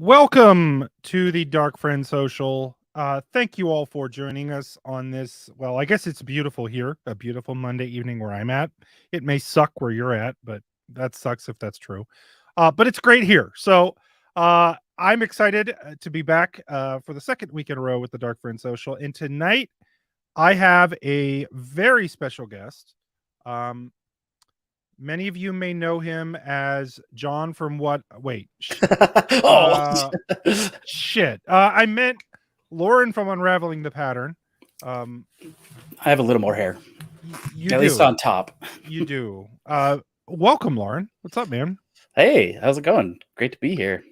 Welcome to the Darkfriend Social. Thank you all for joining us on this. Well, I guess it's beautiful here, a beautiful Monday evening where I'm at. It may suck where you're at, but that sucks if that's true. But it's great here. So I'm excited to be back for the second week in a row with the Darkfriend Social. And tonight I have a very special guest. Many of you may know him as John from what? Wait. Shit. I meant Lauren from Unraveling the Pattern. I have a little more hair. You At do. least on top. You do. Welcome, Lauren. What's up, man? Hey, how's it going? Great to be here.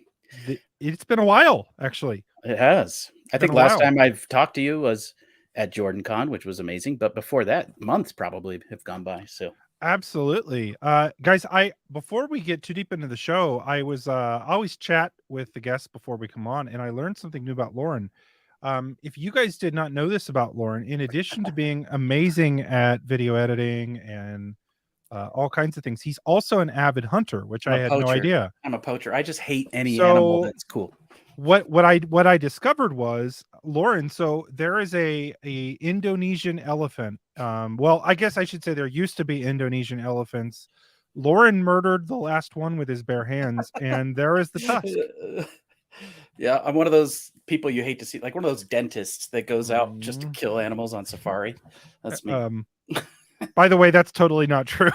It's been a while, actually. It has. I think last time I've talked to you was at Jordan Con, which was amazing. But before that, months probably have gone by. So absolutely. Guys, before we get too deep into the show, I always chat with the guests before we come on, and I learned something new about Lauren. If you guys did not know this about Lauren, in addition to being amazing at video editing and all kinds of things, he's also an avid hunter, which I had no idea. I'm a poacher. I just hate any animal that's cool. What I discovered was, Lauren, so there is a Indonesian elephant. Well, I guess I should say there used to be Indonesian elephants. Lauren murdered the last one with his bare hands, and there is the tusk. Yeah, I'm one of those people you hate to see, like one of those dentists that goes out just to kill animals on safari. That's me. By the way, that's totally not true.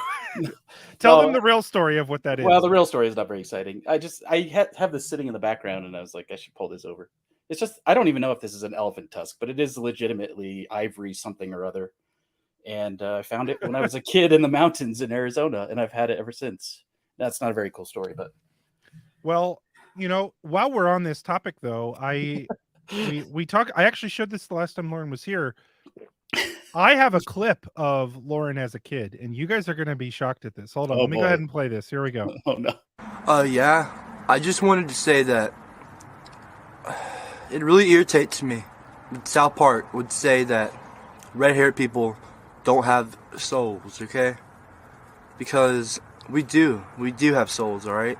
Tell them the real story of what that is. Well, the real story is not very exciting. I have this sitting in the background, and I was like, I should pull this over. It's just, I don't even know if this is an elephant tusk, but it is legitimately ivory something or other. And I found it when I was a kid in the mountains in Arizona, and I've had it ever since. That's not a very cool story, but. Well, while we're on this topic, though, we talk. I actually showed this the last time Lauren was here. I have a clip of Lauren as a kid, and you guys are going to be shocked at this. Hold on, let me go ahead and play this. Here we go. Oh no. Yeah. I just wanted to say that it really irritates me that South Park would say that red-haired people don't have souls, okay? Because we do. We do have souls, all right?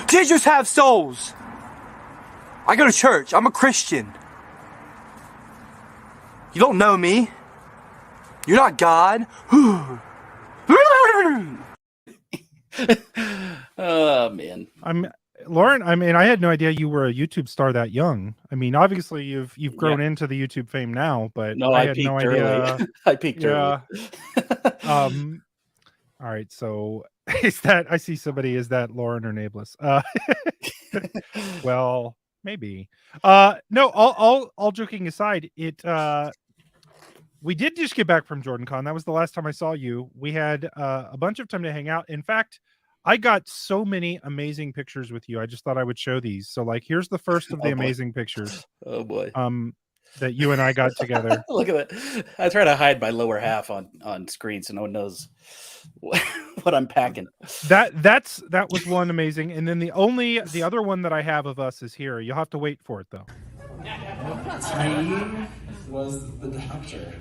Teachers have souls! I go to church. I'm a Christian. You don't know me. You're not God. Oh, man. Lauren, I had no idea you were a YouTube star that young. I mean, obviously you've grown into the YouTube fame now, but no, I had no idea. I peaked early. All right, so is that Lauren or Nae'Blis? Well, maybe. No, all joking aside, we did just get back from Jordan Con. That was the last time I saw you. We had a bunch of time to hang out. In fact, I got so many amazing pictures with you. I just thought I would show these. So, like, here's the first of the amazing pictures. Oh boy. That you and I got together. Look at that. I try to hide my lower half on screen so no one knows what I'm packing. That was one amazing. And then the other one that I have of us is here. You'll have to wait for it though. Naeem was the doctor.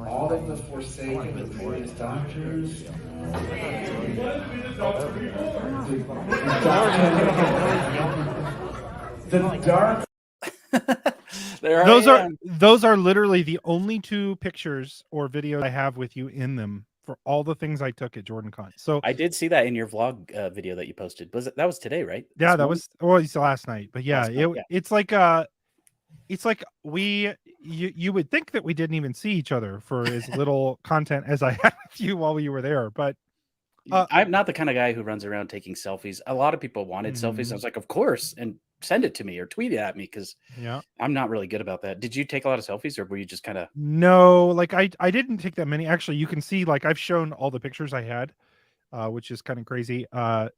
All of the forsaken, the glorious doctors. The dark. Those are literally the only two pictures or videos I have with you in them for all the things I took at Jordan Con. So I did see that in your vlog video that you posted. That was today, right? Yeah, it's last night. But yeah, it's like you would think that we didn't even see each other for as little content as I had with you while you were there. But I'm not the kind of guy who runs around taking selfies. A lot of people wanted selfies. I was like, of course, and send it to me or tweet it at me because I'm not really good about that. Did you take a lot of selfies or were you just kind of? No, like I didn't take that many. Actually, you can see like I've shown all the pictures I had, which is kind of crazy. I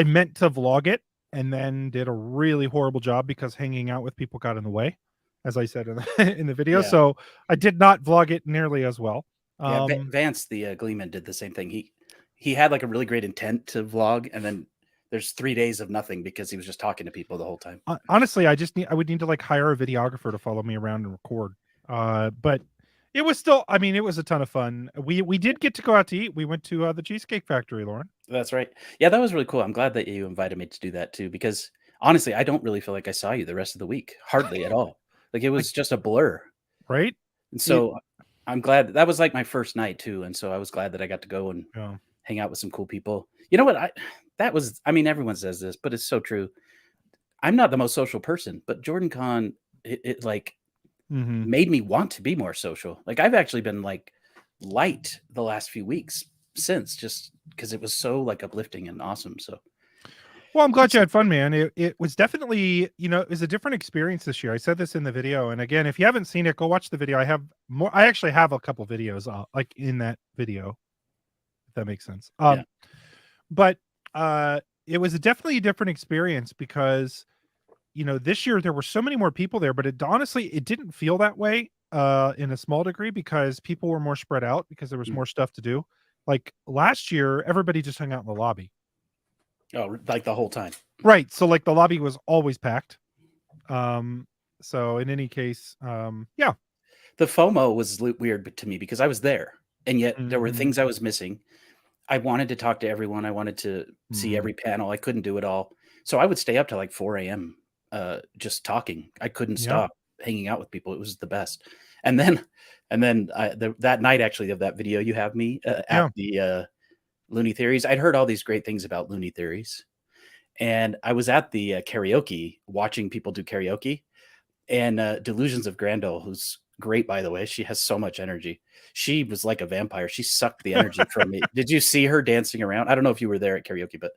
meant to vlog it and then did a really horrible job because hanging out with people got in the way, as I said in the video. Yeah. So I did not vlog it nearly as well. Yeah, Vance, the Gleeman, did the same thing. He had like a really great intent to vlog, and then there's 3 days of nothing because he was just talking to people the whole time. Honestly, I would need to like hire a videographer to follow me around and record. But It was still, I mean, it was a ton of fun. We did get to go out to eat. We went to the Cheesecake Factory, Lauren. That's right. Yeah, that was really cool. I'm glad that you invited me to do that too, because honestly, I don't really feel like I saw you the rest of the week, hardly at all. Like it was just a blur. Right? And It, so I'm glad that was like my first night too. And so I was glad that I got to go and yeah. hang out with some cool people. You know what? I mean, everyone says this, but it's so true. I'm not the most social person, but Jordan Con, it like Mhm. made me want to be more social. Like I've actually been like light the last few weeks since, just because it was so like uplifting and awesome. So Well, I'm glad it's you had fun, man. It was definitely, it was a different experience this year. I said this in the video, and again, if you haven't seen it, go watch the video. I have more. I actually have a couple videos, like in that video, if that makes sense. Yeah. But it was definitely a different experience because this year there were so many more people there, but it honestly it didn't feel that way in a small degree because people were more spread out because there was Mm. more stuff to do. Like last year, everybody just hung out in the lobby. Oh, like the whole time. Right. So like the lobby was always packed. So in any case, yeah. The FOMO was weird to me because I was there, and yet there were Mhm. things I was missing. I wanted to talk to everyone. I wanted to see Mhm. every panel. I couldn't do it all. So I would stay up till like 4 a.m. Just talking. I couldn't Yeah. stop hanging out with people. It was the best. And then that night actually of that video you have me Yeah. at the Looney Theories. I'd heard all these great things about Looney Theories. And I was at the karaoke watching people do karaoke. And Delusions of Grandel, who's great, by the way. She has so much energy. She was like a vampire. She sucked the energy from me. Did you see her dancing around? I don't know if you were there at karaoke, but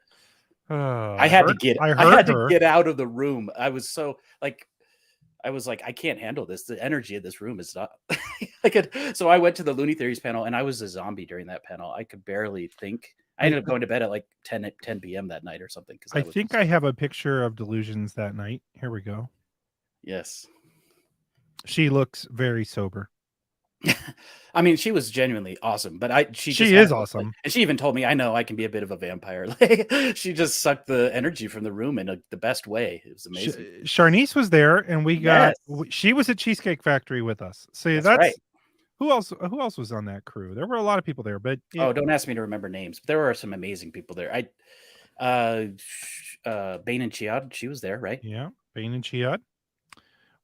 I I had to heard get I I heard had to her. get out of the room. I was so like I was like, I can't handle this. The energy of this room is not so I went to the Looney Theories panel and I was a zombie during that panel. I could barely think. I I ended up going to bed at like 10 p.m. that night or something because I I was think I have a picture of Delusions that night. Here we go. yes. She looks very sober. I mean, she was genuinely awesome, but she just She had is like, awesome. and she even told me, I know I can be a bit of a vampire. Like she just sucked the energy from the room in the best way. It was amazing. Charnice was there, and Yes, she was at Cheesecake Factory with us. See, that's right. that's who else. Who else was on that crew? There were a lot of people there, but Oh, don't ask me to remember names, but there were some amazing people there. Bane and Chiad, she was there, right? yeah, Bane and Chiad.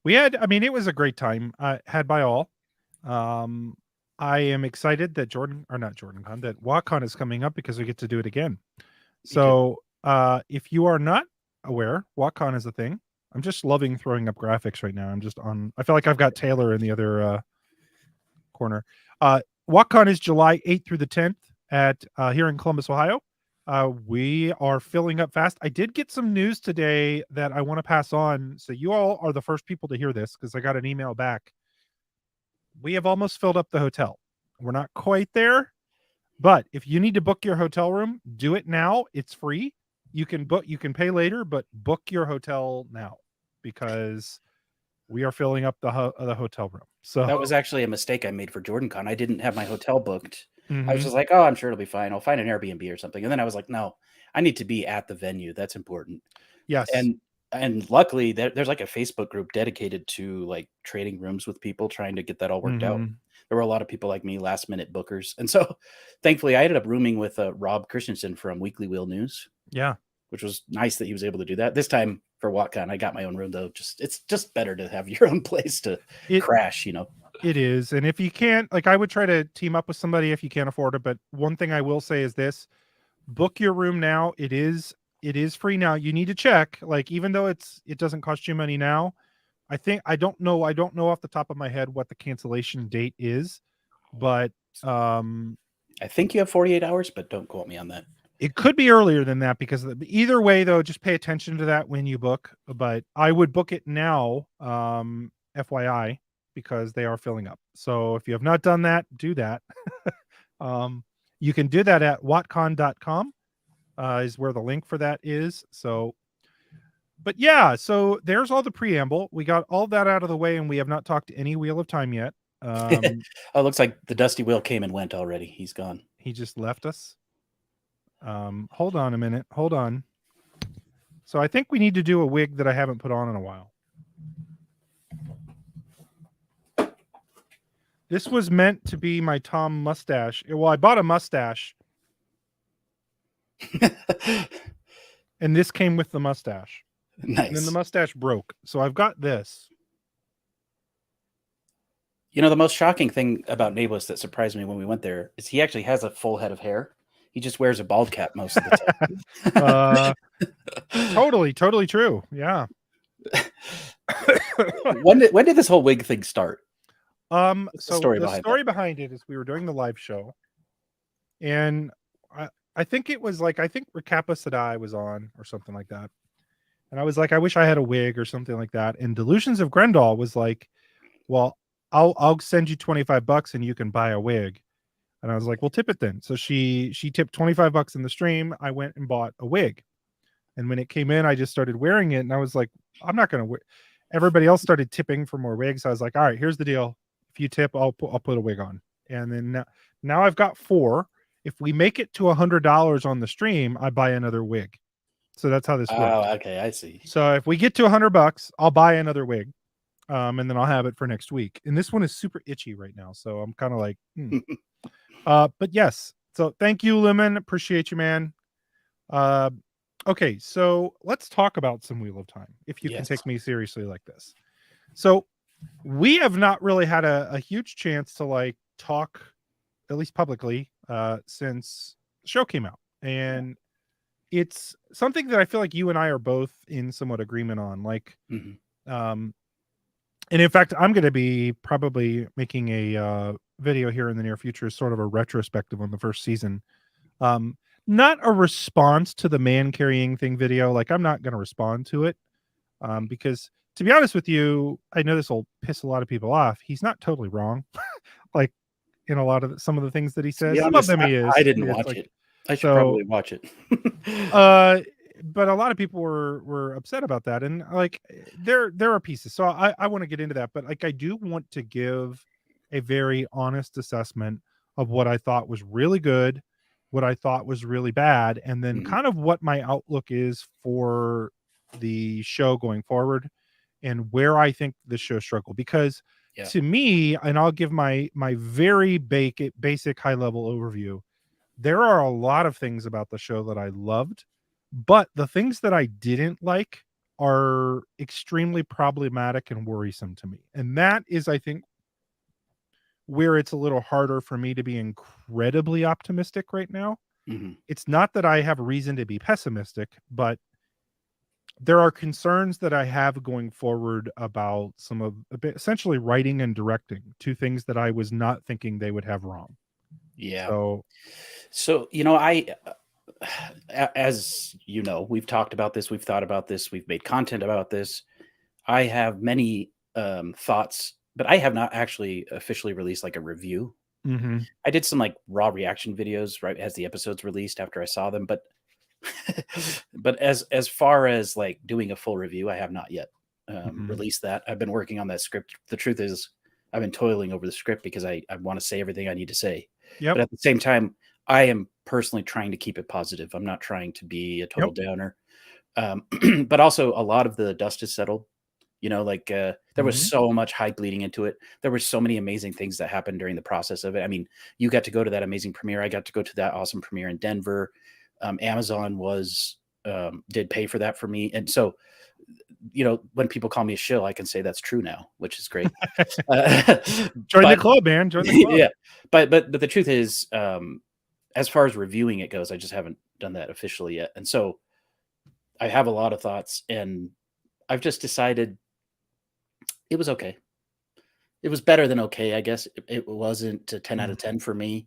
We had. I mean, it was a great time. Had by all. Um, I am excited that not Jordan Con, that WatCon is coming up because we get to do it again. So, if you are not aware, WatCon is a thing. I'm just loving throwing up graphics right now. I feel like I've got Taylor in the other corner. WatCon is July 8th through the 10th at here in Columbus, Ohio. We are filling up fast. I did get some news today that I want to pass on. So you all are the first people to hear this because I got an email back. We have almost filled up the hotel. We're not quite there, but if you need to book your hotel room, do it now. It's free. You can pay later, but book your hotel now because we are filling up the hotel room. So That was actually a mistake I made for JordanCon. I didn't have my hotel booked. I was Mhm. just like, oh, I'm sure it'll be fine. I'll find an Airbnb or something. And then I was like, no, I need to be at the venue. That's important. Yes. And luckily there's like a Facebook group dedicated to like trading rooms with people trying to get that all worked out. Mhm. There were a lot of people like me, last minute bookers. And so thankfully I ended up rooming with Rob Christensen from Weekly Wheel News, Yeah. which was nice that he was able to do that. This time for WatCon, I got my own room though. It's just better to have your own place to crash, It is. And if you can't, like, I would try to team up with somebody if you can't afford it. But one thing I will say is this: book your room now. It is free now. You need to check, like, even though it doesn't cost you money now. I don't know off the top of my head what the cancellation date is, but I think you have 48 hours, but don't quote me on that. it could be earlier than that because either way, though, just pay attention to that when you book. But I would book it now, FYI, because they are filling up. So if you have not done that, do that. You can do that at watcon.com is where the link for that is. So, but yeah, so there's all the preamble. We got all that out of the way, and we have not talked any Wheel of Time yet. Oh, it looks like the Dusty Wheel came and went already. He's gone. He just left us. Hold on a minute. Hold on. So I think we need to do a wig that I haven't put on in a while. This was meant to be my Tom mustache. Well, I bought a mustache, and this came with the mustache. And then the Nice. mustache broke. So I've got this. You know, the most shocking thing about Nae'Blis that surprised me when we went there is he actually has a full head of hair. He just wears a bald cap most of the time. Totally true. Yeah. When did this whole wig thing start? What's So the story behind it is we were doing the live show, and I think it was like, I think Recapa Sadai was on or something like that. And I was like, I wish I had a wig or something like that. And Delusions of Grendel was like, well, I'll send you $25 and you can buy a wig. And I was like, well, tip it then. So she tipped $25 in the stream. I went and bought a wig. And when it came in, I just started wearing it. And I was like, I'm not going to wear. Everybody else started tipping for more wigs. I was like, all right, here's the deal. If you tip, I'll put a wig on. And then now I've got 4. If we make it to $100 on the stream, I buy another wig. So that's how this works. Oh, okay, I see. So if we get to $100, I'll buy another wig. And then I'll have it for next week. And this one is super itchy right now. So I'm kind of like, but yes. So thank you, Lemon. Appreciate you, man. Okay, so let's talk about some Wheel of Time, if you can take me seriously like this. So we have not really had a huge chance to like talk, at least publicly, since the show came out. And it's something that I feel like you and I are both in somewhat agreement on. Like, and in fact, I'm going to be probably making a video here in the near future, sort of a retrospective on the first season. Not a response to the man carrying thing video. Like, I'm not going to respond to it because, to be honest with you, I know this will piss a lot of people off. He's not totally wrong. Like, in a lot of some of the things that he says. Some of them he is. I didn't watch it. I should probably watch it. But a lot of people were upset about that, and like there are pieces. So I want to get into that, but like I do want to give a very honest assessment of what I thought was really good, what I thought was really bad, and then kind of what my outlook is for the show going forward, and where I think the show struggled. Because to me, and I'll give my very basic high level overview. There are a lot of things about the show that I loved, but the things that I didn't like are extremely problematic and worrisome to me. And that is, I think, where it's a little harder for me to be incredibly optimistic right now. It's not that I have a reason to be pessimistic, but there are concerns that I have going forward about some of essentially writing and directing, 2 things that I was not thinking they would have wrong. Yeah. So, you know, as you know, we've talked about this, we've thought about this, we've made content about this. I have many thoughts, but I have not actually officially released like a review. I did some like raw reaction videos right as the episodes released after I saw them, but as far as like doing a full review, I have not yet released that. I've been working on that script. The truth is, I've been toiling over the script because I want to say everything I need to say. But at the same time, I am personally trying to keep it positive. I'm not trying to be a total downer. But also a lot of the dust has settled. You know, like there was so much hype leading into it. There were so many amazing things that happened during the process of it. I mean, you got to go to that amazing premiere. I got to go to that awesome premiere in Denver. Amazon did pay for that for me. And so, you know, when people call me a shill, I can say that's true now, which is great. Join the club, man. Join the club. Yeah. But the truth is, as far as reviewing it goes, I just haven't done that officially yet. And so I have a lot of thoughts, and I've just decided it was okay. It was better than okay, I guess. It wasn't a 10 out of 10 for me.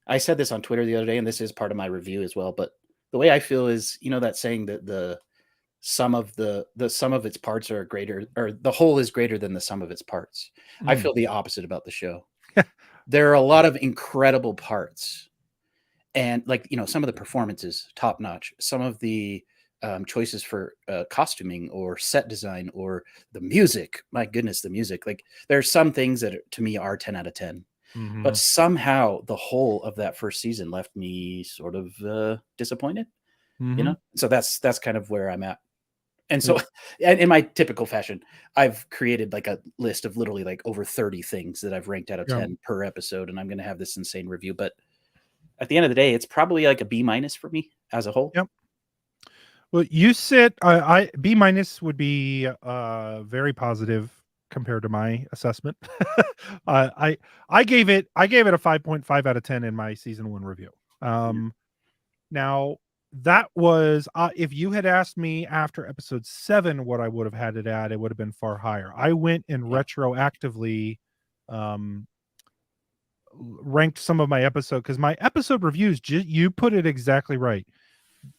I said this on Twitter the other day, and this is part of my review as well. But the way I feel is, you know, that saying that the sum of its parts are greater, or the whole is greater than the sum of its parts. I feel the opposite about the show. There are a lot of incredible parts, and like, you know, some of the performances top notch. Some of the choices for costuming or set design or the music. My goodness, the music. Like, there are some things that to me are 10 out of 10. But somehow the whole of that first season left me sort of disappointed, you know? So that's kind of where I'm at And so, in my typical fashion, I've created like a list of literally like over 30 things that I've ranked out of Yeah. 10 per episode, and I'm going to have this insane review. But at the end of the day, it's probably like a B- for me as a whole. Yep. Well, you sit. I B- would be very positive compared to my assessment. I gave it a 5.5 out of 10 in my season 1 review. Now that was if you had asked me after episode 7 what I would have had it at, it would have been far higher. I went and retroactively ranked some of my episode, because my episode reviews, you put it exactly right.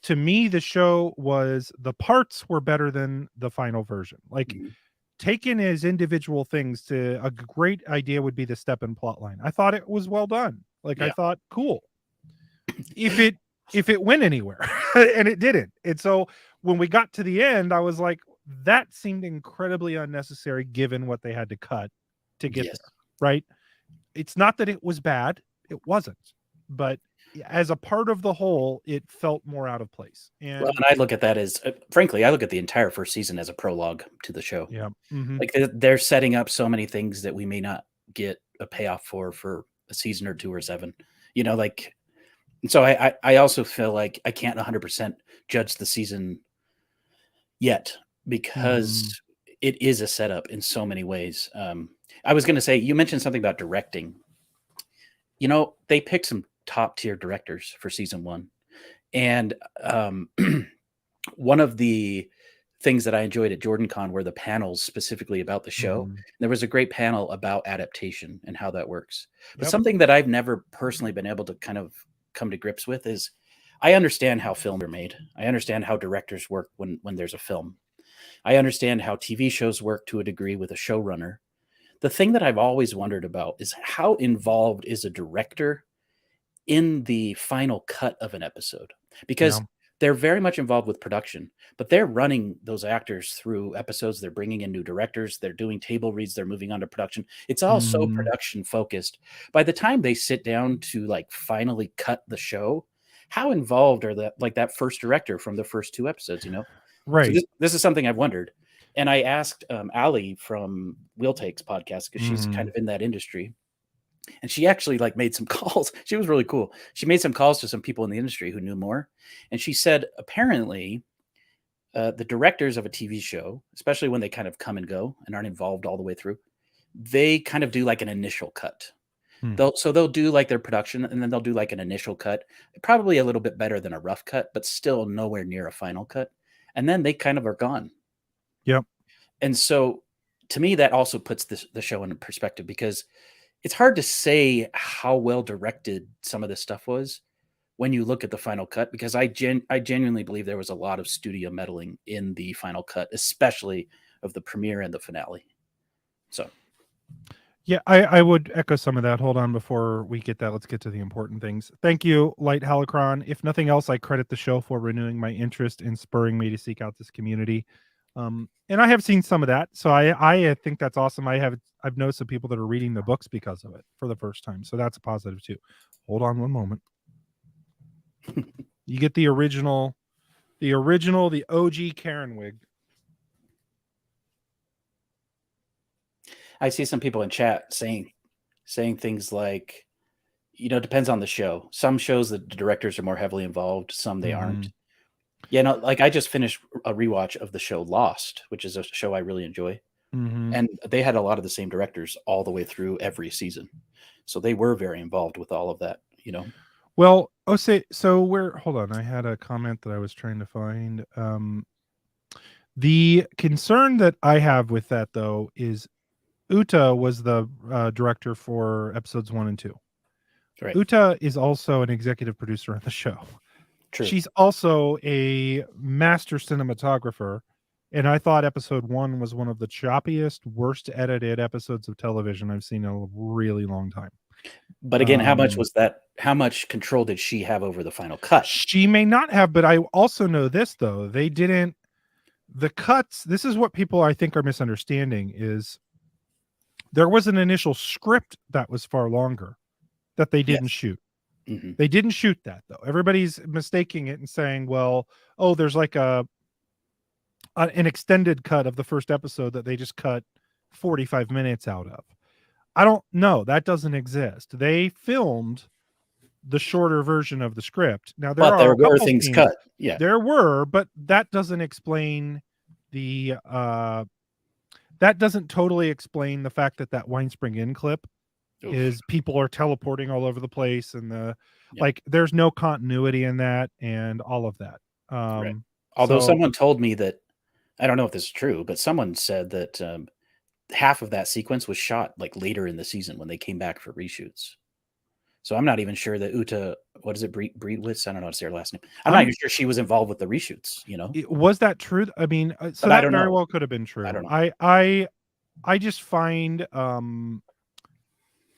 To me, the show was, the parts were better than the final version. Like, taken as individual things, to a great idea would be the step and plot line. I thought it was well done. Like, I thought, cool. If it went anywhere, and it didn't. And so when we got to the end, I was like, that seemed incredibly unnecessary given what they had to cut to get there. Right. It's not that it was bad. It wasn't. But as a part of the whole, it felt more out of place. And, well, and I look at that as, frankly, I look at the entire first season as a prologue to the show. Yeah. Like they're setting up so many things that we may not get a payoff for a season or 2 or 7, like, so I also feel like I can't 100% judge the season yet, because it is a setup in so many ways. I was going to say, you mentioned something about directing. They picked some top tier directors for season 1. And one of the things that I enjoyed at JordanCon were the panels specifically about the show. There was a great panel about adaptation and how that works. But something that I've never personally been able to kind of come to grips with is, I understand how films are made. I understand how directors work when there's a film. I understand how TV shows work to a degree with a showrunner. The thing that I've always wondered about is, how involved is a director in the final cut of an episode? Because they're very much involved with production, but they're running those actors through episodes. They're bringing in new directors. They're doing table reads. They're moving on to production. It's all so production focused. By the time they sit down to like finally cut the show, how involved are that first director from the first 2 episodes, Right. So this is something I've wondered. And I asked Allie from Wheel Takes podcast, because she's kind of in that industry. And she actually made some calls. She was really cool. She made some calls to some people in the industry who knew more. And she said, apparently, the directors of a TV show, especially when they kind of come and go and aren't involved all the way through, they kind of do like an initial cut. They'll do like their production, and then they'll do like an initial cut, probably a little bit better than a rough cut, but still nowhere near a final cut. And then they kind of are gone. Yep. And so to me, that also puts the show into perspective, because it's hard to say how well directed some of this stuff was when you look at the final cut, because I genuinely believe there was a lot of studio meddling in the final cut, especially of the premiere and the finale. So, yeah, I would echo some of that. Hold on, before we get that, let's get to the important things. Thank you, Light Halacron. If nothing else, I credit the show for renewing my interest and spurring me to seek out this community. And I have seen some of that, so I think that's awesome. I've noticed some people that are reading the books because of it for the first time, so that's a positive too. Hold on one moment. You get the original, the OG Karen wig. I see some people in chat saying things like, depends on the show. Some shows the directors are more heavily involved, some they aren't. Like I just finished a rewatch of the show Lost, which is a show I really enjoy. And they had a lot of the same directors all the way through every season. So they were very involved with all of that, Well, hold on. I had a comment that I was trying to find. The concern that I have with that, though, is Uta was the director for episodes 1 and 2. Right. Uta is also an executive producer on the show. True. She's also a master cinematographer, and I thought episode 1 was one of the choppiest, worst edited episodes of television I've seen in a really long time. But again, how much control did she have over the final cut? She may not have, but I also know this, though. The cuts, this is what people I think are misunderstanding, is there was an initial script that was far longer that they didn't shoot. They didn't shoot that, though. Everybody's mistaking it and saying, well, there's like a an extended cut of the first episode that they just cut 45 minutes out of. I don't know. That doesn't exist. They filmed the shorter version of the script. Now there But are there a were couple things scenes, cut. Yeah. there were, but that doesn't explain the that doesn't totally explain the fact that that Wine Spring Inn clip Oof. is people are teleporting all over the place, and the Yeah. like there's no continuity in that and all of that. Right. Although So someone told me that, I don't know if this is true, but someone said that half of that sequence was shot like later in the season when they came back for reshoots. So I'm not even sure that Uta, what is it, Breedwitz? I don't know how to say her last name. I'm not even sure she was involved with the reshoots. You know, was that true? I mean, so But I that don't very know. well could have been true. I don't know. I just find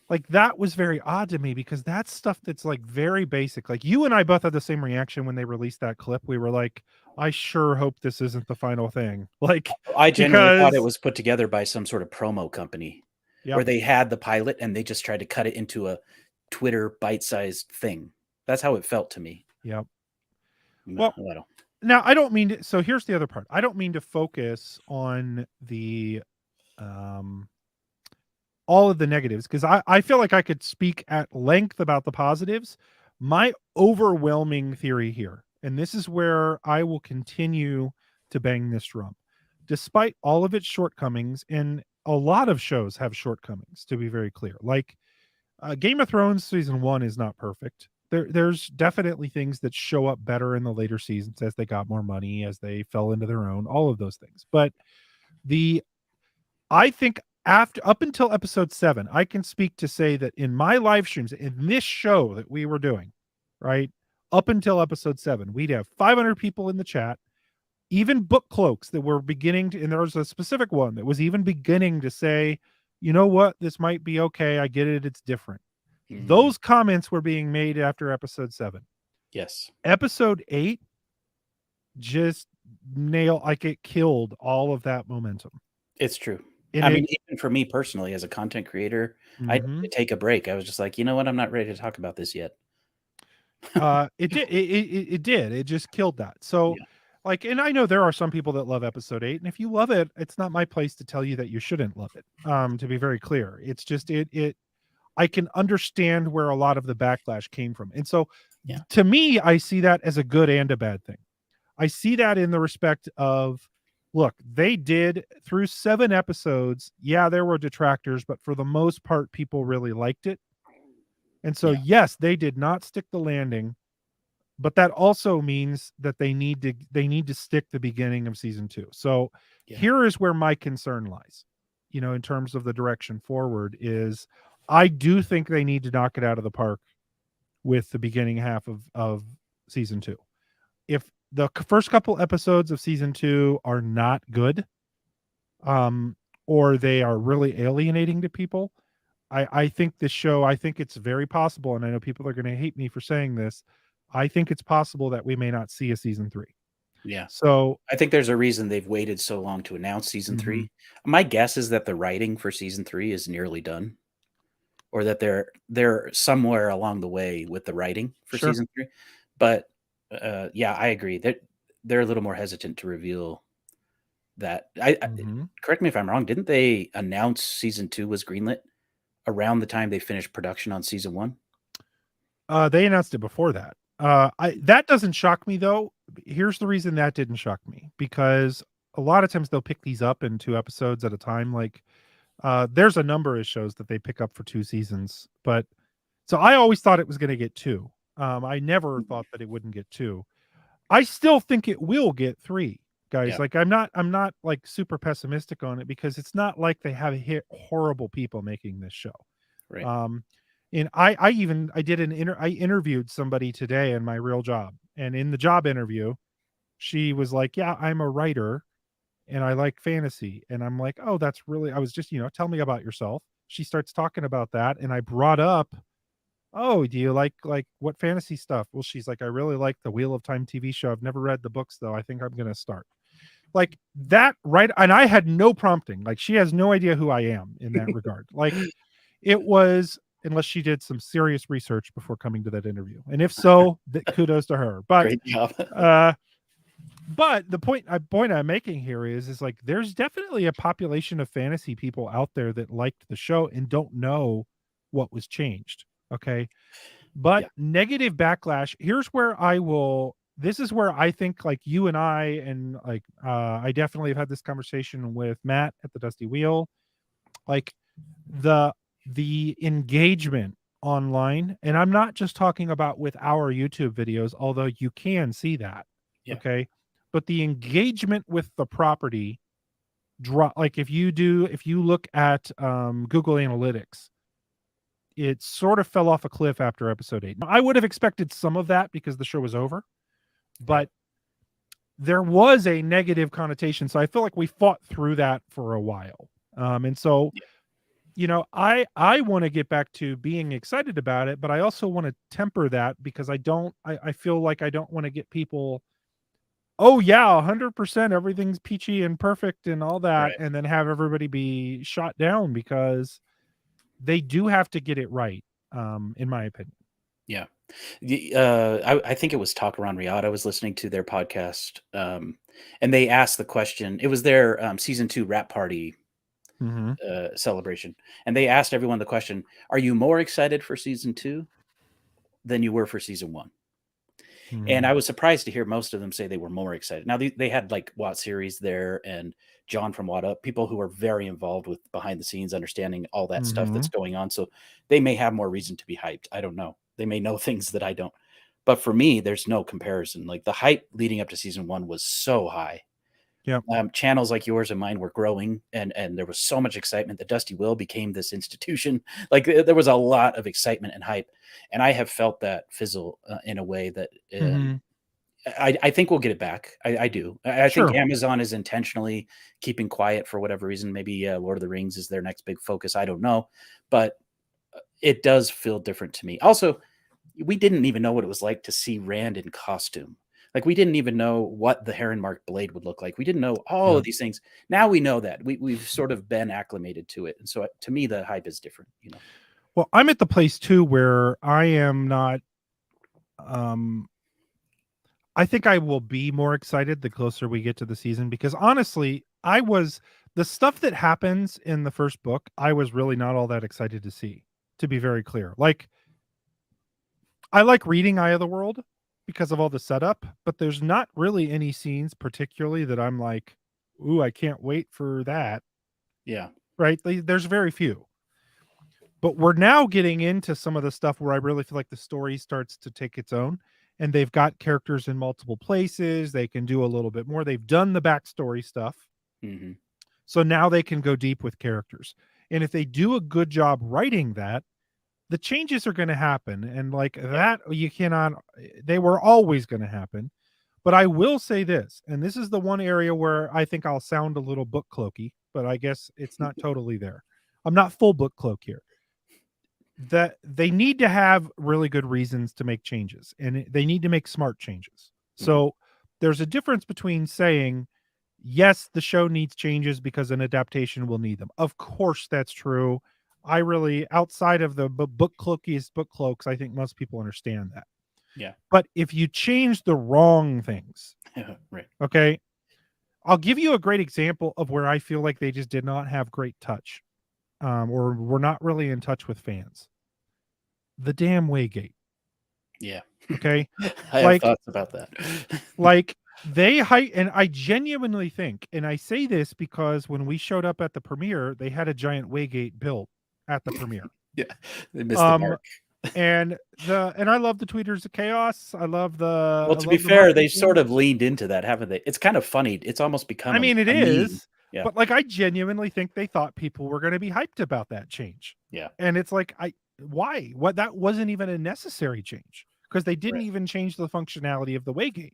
like that was very odd to me, because that's stuff that's like very basic. Like you and I both had the same reaction when they released that clip. We were like, I sure hope this isn't the final thing. Like, I genuinely thought it because- was put together by some sort of promo company Yep. where they had the pilot and they just tried to cut it into a Twitter bite-sized thing. That's how it felt to me. Yep. Well, Now I don't mean to, so here's the other part. I don't mean to focus on the all of the negatives, because I feel like I could speak at length about the positives. My overwhelming theory here, and this is where I will continue to bang this drum, despite all of its shortcomings, and a lot of shows have shortcomings, to be very clear. Like Game of Thrones season 1 is not perfect. There's definitely things that show up better in the later seasons as they got more money, as they fell into their own, all of those things. But I think up until episode 7, I can speak to say that in my live streams, in this show that we were doing, right, up until episode 7, we'd have 500 people in the chat, even book cloaks that were beginning to, and there was a specific one that was even beginning to say, you know what, this might be okay. I get it. It's different. Those comments were being made after episode 7. Yes. Episode 8 just it killed all of that momentum. It's true. And I mean, even for me personally, as a content creator, I had Mhm. to take a break. I was just like, you know what? I'm not ready to talk about this yet. It did. It did. It just killed that. So, Yeah. like, and I know there are some people that love episode 8, and if you love it, it's not my place to tell you that you shouldn't love it. To be very clear, it's just I can understand where a lot of the backlash came from, and so Yeah. to me, I see that as a good and a bad thing. I see that in the respect of, look, they did through 7 episodes. Yeah, there were detractors, but for the most part, people really liked it. And so, Yeah. yes, they did not stick the landing, but that also means that they need to stick the beginning of season 2. So Yeah. here is where my concern lies, in terms of the direction forward, is I do think they need to knock it out of the park with the beginning half of season 2. If the first couple episodes of season 2 are not good, or they are really alienating to people, I think this show, I think it's very possible, and I know people are going to hate me for saying this, I think it's possible that we may not see a season 3. Yeah. So I think there's a reason they've waited so long to announce season 3. My guess is that the writing for season 3 is nearly done, or that they're somewhere along the way with the writing for Sure. season 3. But yeah, I agree that they're a little more hesitant to reveal that. Correct me if I'm wrong. Didn't they announce season 2 was greenlit around the time they finished production on season 1? They announced it before that. That doesn't shock me, though. Here's the reason that didn't shock me, because a lot of times they'll pick these up in 2 episodes at a time. Like there's a number of shows that they pick up for 2 seasons, but so I always thought it was going to get 2. I never thought that it wouldn't get 2. I still think it will get 3, guys. Yeah. Like I'm not like super pessimistic on it, because it's not like they have hit horrible people making this show. Right. And I interviewed somebody today in my real job, and in the job interview, she was like, yeah, I'm a writer and I like fantasy. And I'm like, oh, that's really, I was just, tell me about yourself. She starts talking about that, and I brought up, oh, do you like what fantasy stuff? Well, she's like, I really like the Wheel of Time TV show. I've never read the books, though. I think I'm going to start. Like that, right? And I had no prompting. Like, she has no idea who I am in that regard. Like, it was, unless she did some serious research before coming to that interview. And if so, kudos to her. But Great job. But the point I'm making here is like there's definitely a population of fantasy people out there that liked the show and don't know what was changed. Okay. But Yeah. negative backlash, here's where I will this is where I think like you and I definitely have had this conversation with Matt at the Dusty Wheel. Like the engagement online, and I'm not just talking about with our YouTube videos, although you can see that. Yeah. Okay. But the engagement with the property drop, like if you look at Google Analytics, it sort of fell off a cliff after episode 8. Now, I would have expected some of that because the show was over, but there was a negative connotation. So I feel like we fought through that for a while. And so, you know, I want to get back to being excited about it, but I also want to temper that because I feel like I don't want to get people, oh yeah, 100% everything's peachy and perfect and all that, Right. and then have everybody be shot down because they do have to get it right, in my opinion. Yeah. I think it was Talk Around Riyadh. I was listening to their podcast, and they asked the question. It was their season 2 wrap party celebration, and they asked everyone the question: "Are you more excited for season 2 than you were for season 1?" And I was surprised to hear most of them say they were more excited. Now they had like Watt series there and John from Watt Up, people who are very involved with behind the scenes, understanding all that stuff that's going on. So they may have more reason to be hyped. I don't know. They may know things that I don't. But for me, there's no comparison. Like the hype leading up to season 1 was so high. Yep. Channels like yours and mine were growing, and there was so much excitement that Dusty Will became this institution. Like there was a lot of excitement and hype, and I have felt that fizzle in a way that I think we'll get it back. I do. I think Sure. Amazon is intentionally keeping quiet for whatever reason. Maybe Lord of the Rings is their next big focus. I don't know, but it does feel different to me. Also, we didn't even know what it was like to see Rand in costume. Like we didn't even know what the heron mark blade would look like. We didn't know all of these things. Now we know that. We've sort of been acclimated to it. And so to me, the hype is different, you know. Well, I'm at the place too where I am not I think I will be more excited the closer we get to the season because honestly, the stuff that happens in the first book, I was really not all that excited to see, to be very clear. Like I like reading Eye of the World because of all the setup, but there's not really any scenes particularly that I'm like, ooh, I can't wait for that. Yeah. Right? There's very few. But we're now getting into some of the stuff where I really feel like the story starts to take its own, and they've got characters in multiple places. They can do a little bit more. They've done the backstory stuff. So now they can go deep with characters. And if they do a good job writing that, the changes are going to happen. And like that, they were always going to happen. But I will say this, and this is the one area where I think I'll sound a little book cloaky, but I guess it's not totally there. I'm not full book cloak here. That they need to have really good reasons to make changes, and they need to make smart changes. So there's a difference between saying, yes, the show needs changes because an adaptation will need them. Of course, that's true. I really, outside of the book cloakiest book cloaks, I think most people understand that. Yeah. But if you change the wrong things, right. Okay, I'll give you a great example of where I feel like they just did not have great touch. Or we're not really in touch with fans. The damn Waygate. Yeah. Okay. I have thoughts about that. Like and I genuinely think, and I say this because when we showed up at the premiere, they had a giant Waygate built at the premiere. Yeah. They missed the mark. And I love the Tweeters of Chaos. I love the Well, to be fair, they sort of leaned into that, haven't they? It's kind of funny. It's almost become I mean, it is. Yeah. But like I genuinely think they thought people were going to be hyped about that change. Yeah. And it's like why? What that wasn't even a necessary change because they didn't even change the functionality of the Waygate.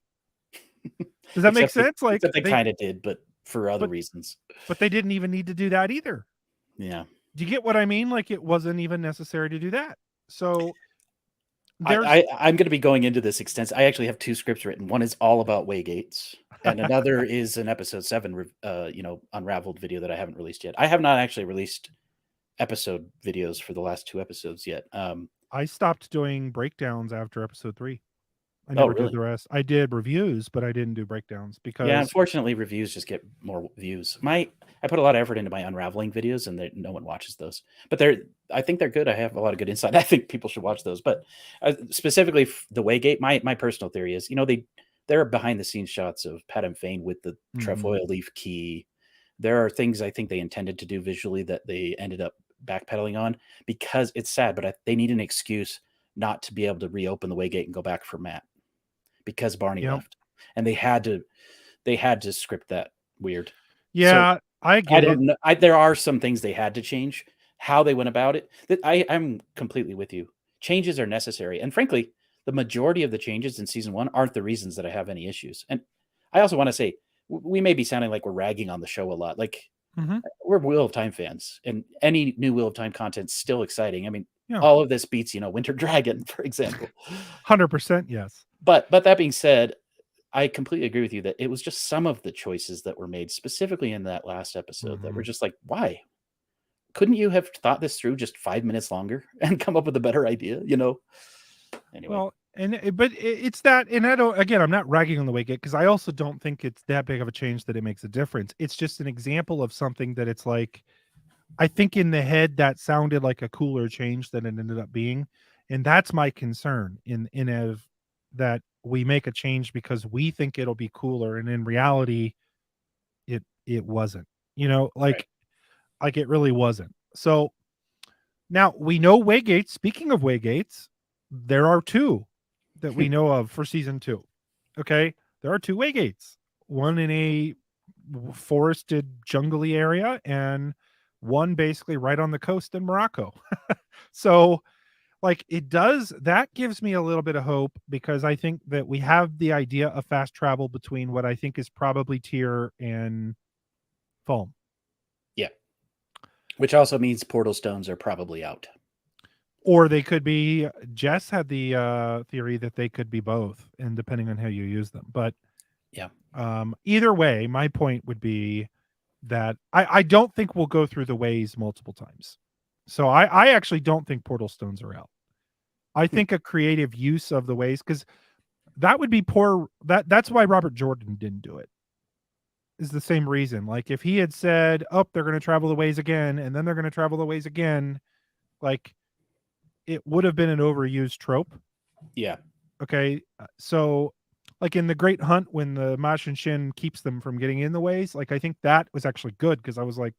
Does that make sense? Like they kind of did, but for other reasons. But they didn't even need to do that either. Yeah. Do you get what I mean? Like it wasn't even necessary to do that. So I'm going to be going into this extensive. I actually have 2 scripts written. One is all about Waygates, and another is an episode 7, Unraveled video that I haven't released yet. I have not actually released episode videos for the last 2 episodes yet. I stopped doing breakdowns after episode 3. I Oh, never did really? the rest. I did reviews, but I didn't do breakdowns Yeah, because unfortunately, reviews just get more views. I put a lot of effort into my Unraveling videos, and no one watches those. But I think they're good. I have a lot of good insight. I think people should watch those. But specifically the Waygate, my personal theory is, there are behind the scenes shots of Padam Fane with the trefoil leaf key. There are things I think they intended to do visually that they ended up backpedaling on, because it's sad, but they need an excuse not to be able to reopen the Waygate and go back for Matt, because Barney Yep. left, and they had to script that weird. yeah, I I get it. don't know. There are some things they had to change. How they went about it, that I'm completely with you. Changes are necessary, and frankly, the majority of the changes in season 1 aren't the reasons that I have any issues. And I also want to say, we may be sounding like we're ragging on the show a lot. Like, Mhm. we're Wheel of Time fans, and any new Wheel of Time content's still exciting. I mean, Yeah. all of this beats, Winter Dragon, for example. 100% yes. But that being said, I completely agree with you that it was just some of the choices that were made specifically in that last episode that were just like, why? Couldn't you have thought this through just 5 minutes longer and come up with a better idea? Anyway. Well, but it's that, and I don't. Again, I'm not ragging on the Waygate because I also don't think it's that big of a change that it makes a difference. It's just an example of something that it's like, I think in the head that sounded like a cooler change than it ended up being, and that's my concern that we make a change because we think it'll be cooler, and in reality, it wasn't. Right. Like it really wasn't. So now we know Waygates. Speaking of Waygates, there are 2 that we know of for season 2. Okay, there are 2 Waygates. One in a forested, jungly area, and one basically right on the coast in Morocco. So, like, that gives me a little bit of hope because I think that we have the idea of fast travel between what I think is probably Tyr and Foam. Yeah. Which also means portal stones are probably out. Or they could be. Jess had the theory that they could be both, and depending on how you use them. But yeah, either way, my point would be that I don't think we'll go through the ways multiple times. So I actually don't think portal stones are out. I think a creative use of the ways, because that would be poor. That's why Robert Jordan didn't do it. Is the same reason. Like if he had said, "Oh, they're going to travel the ways again, and then they're going to travel the ways again," like it would have been an overused trope. Yeah. Okay. So like in the Great Hunt, when the Mashin Shin keeps them from getting in the ways, like I think that was actually good because I was like,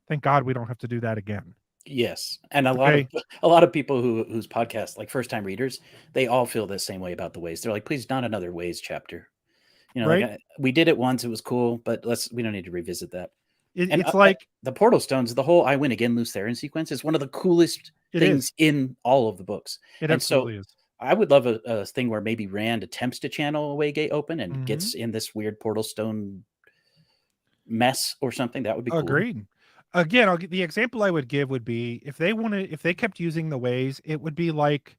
thank God we don't have to do that again. Yes, and a lot of people whose podcast, like first time readers, they all feel the same way about the ways. They're like, please, not another ways chapter. Right? Like we did it once; it was cool, but we don't need to revisit that. And It's like the portal stones, the whole "I win again, lose Theron" sequence is one of the coolest things in all of the books. It and absolutely so is. I would love a thing where maybe Rand attempts to channel a Waygate open and gets in this weird portal stone mess or something. That would be cool. Agreed. Again, the example I would give would be if they kept using the ways, it would be like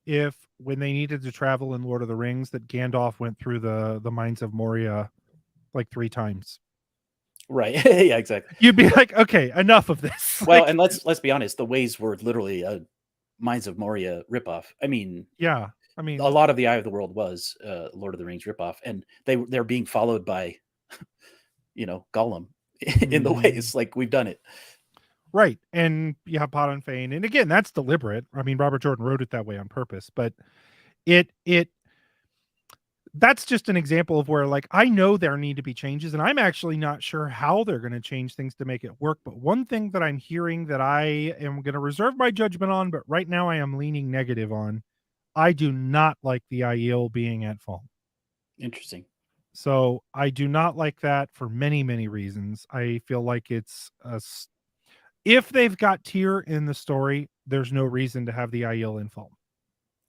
if when they needed to travel in Lord of the Rings that Gandalf went through the mines of Moria like 3 times. Right. Yeah, exactly. You'd be like, okay, enough of this. Well, like, and let's be honest, the ways were literally a Mines of Moria ripoff. I mean, yeah, I mean, a lot of the Eye of the World was Lord of the Rings ripoff, and they're being followed by, Gollum in the ways. Like we've done it. Right. And you have Pot and Fane. And again, that's deliberate. I mean, Robert Jordan wrote it that way on purpose, but that's just an example of where, like, I know there need to be changes, and I'm actually not sure how they're going to change things to make it work. But one thing that I'm hearing that I am going to reserve my judgment on, but right now I am leaning negative on, I do not like the Aiel being at Foam. Interesting. So I do not like that for many, many reasons. I feel like if they've got Tyr in the story, there's no reason to have the Aiel in Foam.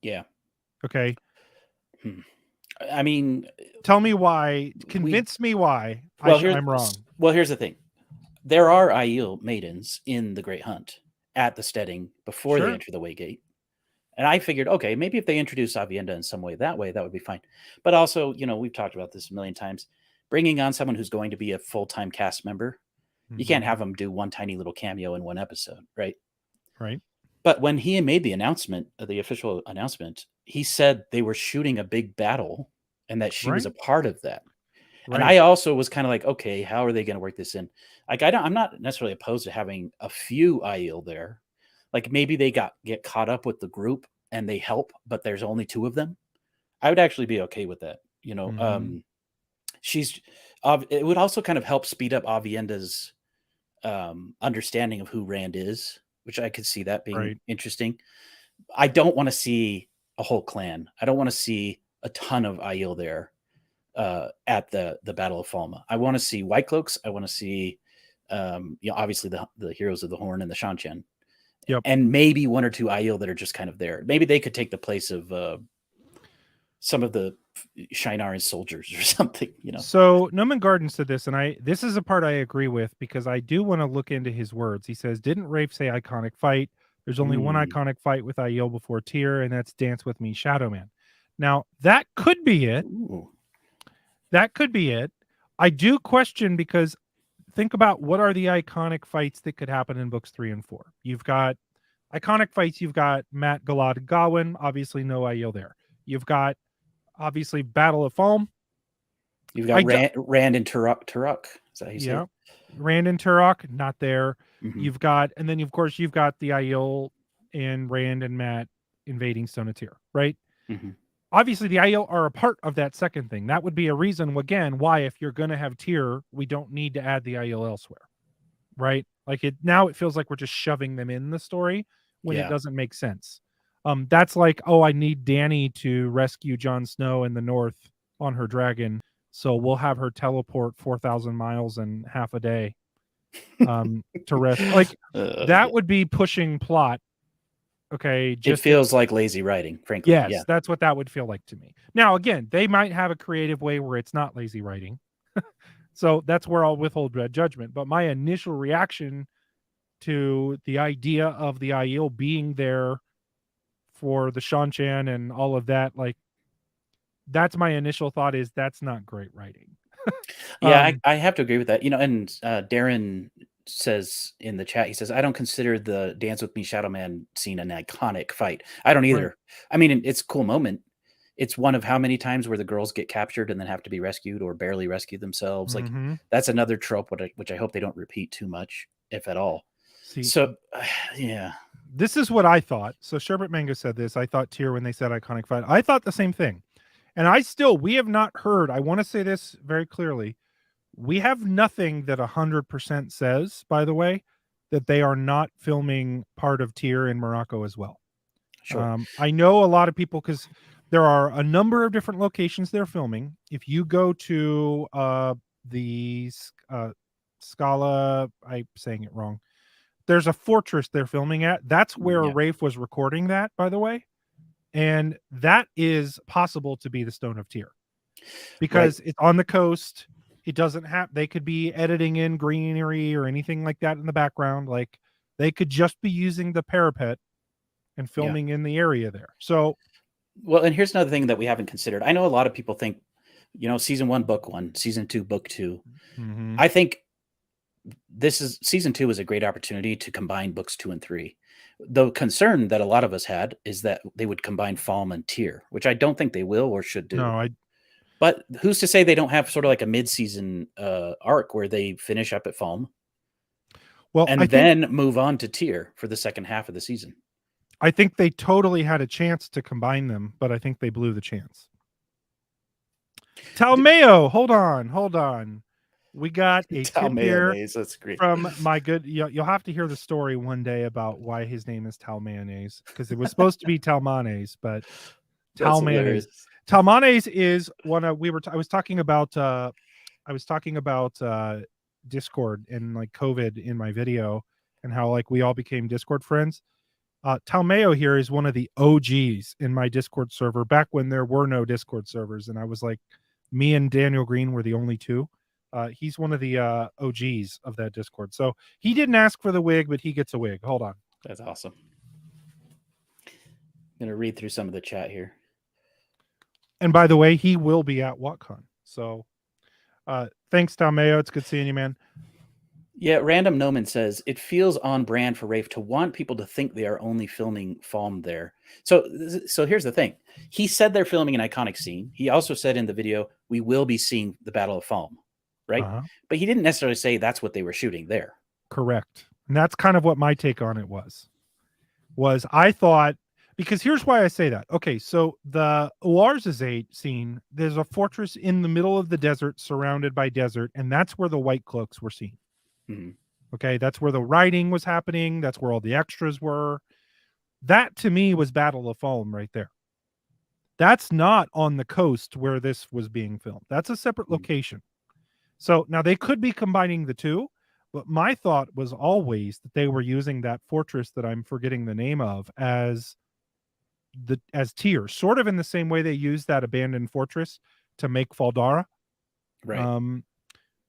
Yeah. Okay. I mean, tell me why. Convince me why I'm wrong. Well, here's the thing. There are Aiel maidens in the Great Hunt at the steading before they enter the Waygate. And I figured, okay, maybe if they introduce Avienda in some way, that would be fine. But also, we've talked about this a million times. Bringing on someone who's going to be a full-time cast member, you can't have them do one tiny little cameo in one episode, right? Right. But when he made the announcement, the official announcement, he said they were shooting a big battle and that she was a Right. part of that. And Right. I also was kind of like, okay, how are they going to work this in? Like, I'm not necessarily opposed to having a few Aiel there. Like maybe they get caught up with the group and they help, but there's only 2 of them. I would actually be okay with that. Mhm. She's, it would also kind of help speed up Avienda's understanding of who Rand is, which I could see that being Right. interesting. I don't want to see a whole clan. I don't want to see a ton of Aiel there at the Battle of Falma. I want to see White Cloaks. I want to see, obviously the Heroes of the Horn and the Shanchan, Yep. and maybe 1 or 2 Aiel that are just kind of there. Maybe they could take the place of some of the Shinaran soldiers or something. So Noman Garden said this, and this is a part I agree with because I do want to look into his words. He says, "Didn't Rafe say iconic fight? There's only one Mm. iconic fight with Aiel before Tyr, and that's Dance with Me, Shadow Man." Now that could be it. Ooh. That could be it. I do question because think about what are the iconic fights that could happen in books 3 and 4. You've got iconic fights. You've got Matt, Galad, Gawain. Obviously, no Aiel there. You've got obviously Battle of Foam. You've got Rand and Turok. Is that how you say Yeah. it? Rand and Turok, not there. Mhm. You've got, and then of course you've got the Aiel and Rand and Matt invading Stone of Tyr, right? Mhm. Obviously, the Aiel are a part of that second thing. That would be a reason, again, why if you're going to have Tyr, we don't need to add the Aiel elsewhere, right? Like it now, it feels like we're just shoving them in the story when it Yeah. doesn't make sense. That's like, oh, I need Dany to rescue Jon Snow in the north on her dragon, so we'll have her teleport 4,000 miles in half a day to rest. Like that Yeah. would be pushing plot. Okay, It just feels like lazy writing, frankly. yes, Yeah. that's what that would feel like to me. Now, again, they might have a creative way where it's not lazy writing. So that's where I'll withhold red judgment. But my initial reaction to the idea of the Aiel being there for the Shanchan and all of that, like that's my initial thought is that's not great writing. Yeah, I have to agree with that. And Darren says in the chat, he says, I don't consider the Dance with Me Shadow Man scene an iconic fight. I don't either. Right. I mean, it's a cool moment. It's one of how many times where the girls get captured and then have to be rescued or barely rescue themselves. Like Mhm. that's another trope, which I hope they don't repeat too much, if at all. See, So, yeah. this is what I thought. So Sherbet Mango said this. I thought Tyr when they said iconic fight. I thought the same thing. And we have not heard, I want to say this very clearly. We have nothing that 100% says, by the way, that they are not filming part of Tyr in Morocco as well. Sure. I know a lot of people because there are a number of different locations they're filming. If you go to the Scala, I'm saying it wrong. There's a fortress they're filming at. That's where Yeah. Rafe was recording that, by the way. And that is possible to be the Stone of Tyr because it's on the coast. It doesn't have, they could be editing in greenery or anything like that in the background. Like they could just be using the parapet and filming in the area there. So, well, and here's another thing that we haven't considered. I know a lot of people think, season 1, book 1, season 2, book 2. mhm. I think season 2 is a great opportunity to combine books 2 and 3. The concern that a lot of us had is that they would combine Falm and Tyr, which I don't think they will or should do. No, But who's to say they don't have sort of like a mid-season arc where they finish up at Falm, well, and then move on to Tyr for the second half of the season. I think they totally had a chance to combine them, but I think they blew the chance. Talmeo, hold on. We got a tip here That's great. from my good. You'll have to hear the story one day about why his name is Tal Mayonnaise because it was supposed to be Talmanes, but Tal Mayonnaise. Talmanes is one of I was talking about Discord and like COVID in my video and how like we all became Discord friends. Talmeo here is one of the OGs in my Discord server back when there were no Discord servers, and I was like, me and Daniel Green were the only two. He's one of the OGs of that Discord. So he didn't ask for the wig, but he gets a wig. Hold on. That's awesome. I'm going to read through some of the chat here. And by the way, he will be at WatCon. So thanks, Talmeo. It's good seeing you, man. Yeah, Random Noman says it feels on brand for Rafe to want people to think they are only filming Falm there. So here's the thing. He said they're filming an iconic scene. He also said in the video, we will be seeing the Battle of Falm, right? Uh-huh. But he didn't necessarily say that's what they were shooting there. Correct. And that's kind of what my take on it was I thought, because here's why I say that. Okay, so the Larzazate scene, there's a fortress in the middle of the desert surrounded by desert, and that's where the White Cloaks were seen. Mhm. Okay, that's where the writing was happening. That's where all the extras were. That to me was Battle of Falm right there. That's not on the coast where this was being filmed. That's a separate location. So now they could be combining the two, but my thought was always that they were using that fortress that I'm forgetting the name of as tier, sort of in the same way they used that abandoned fortress to make Faldara. Right.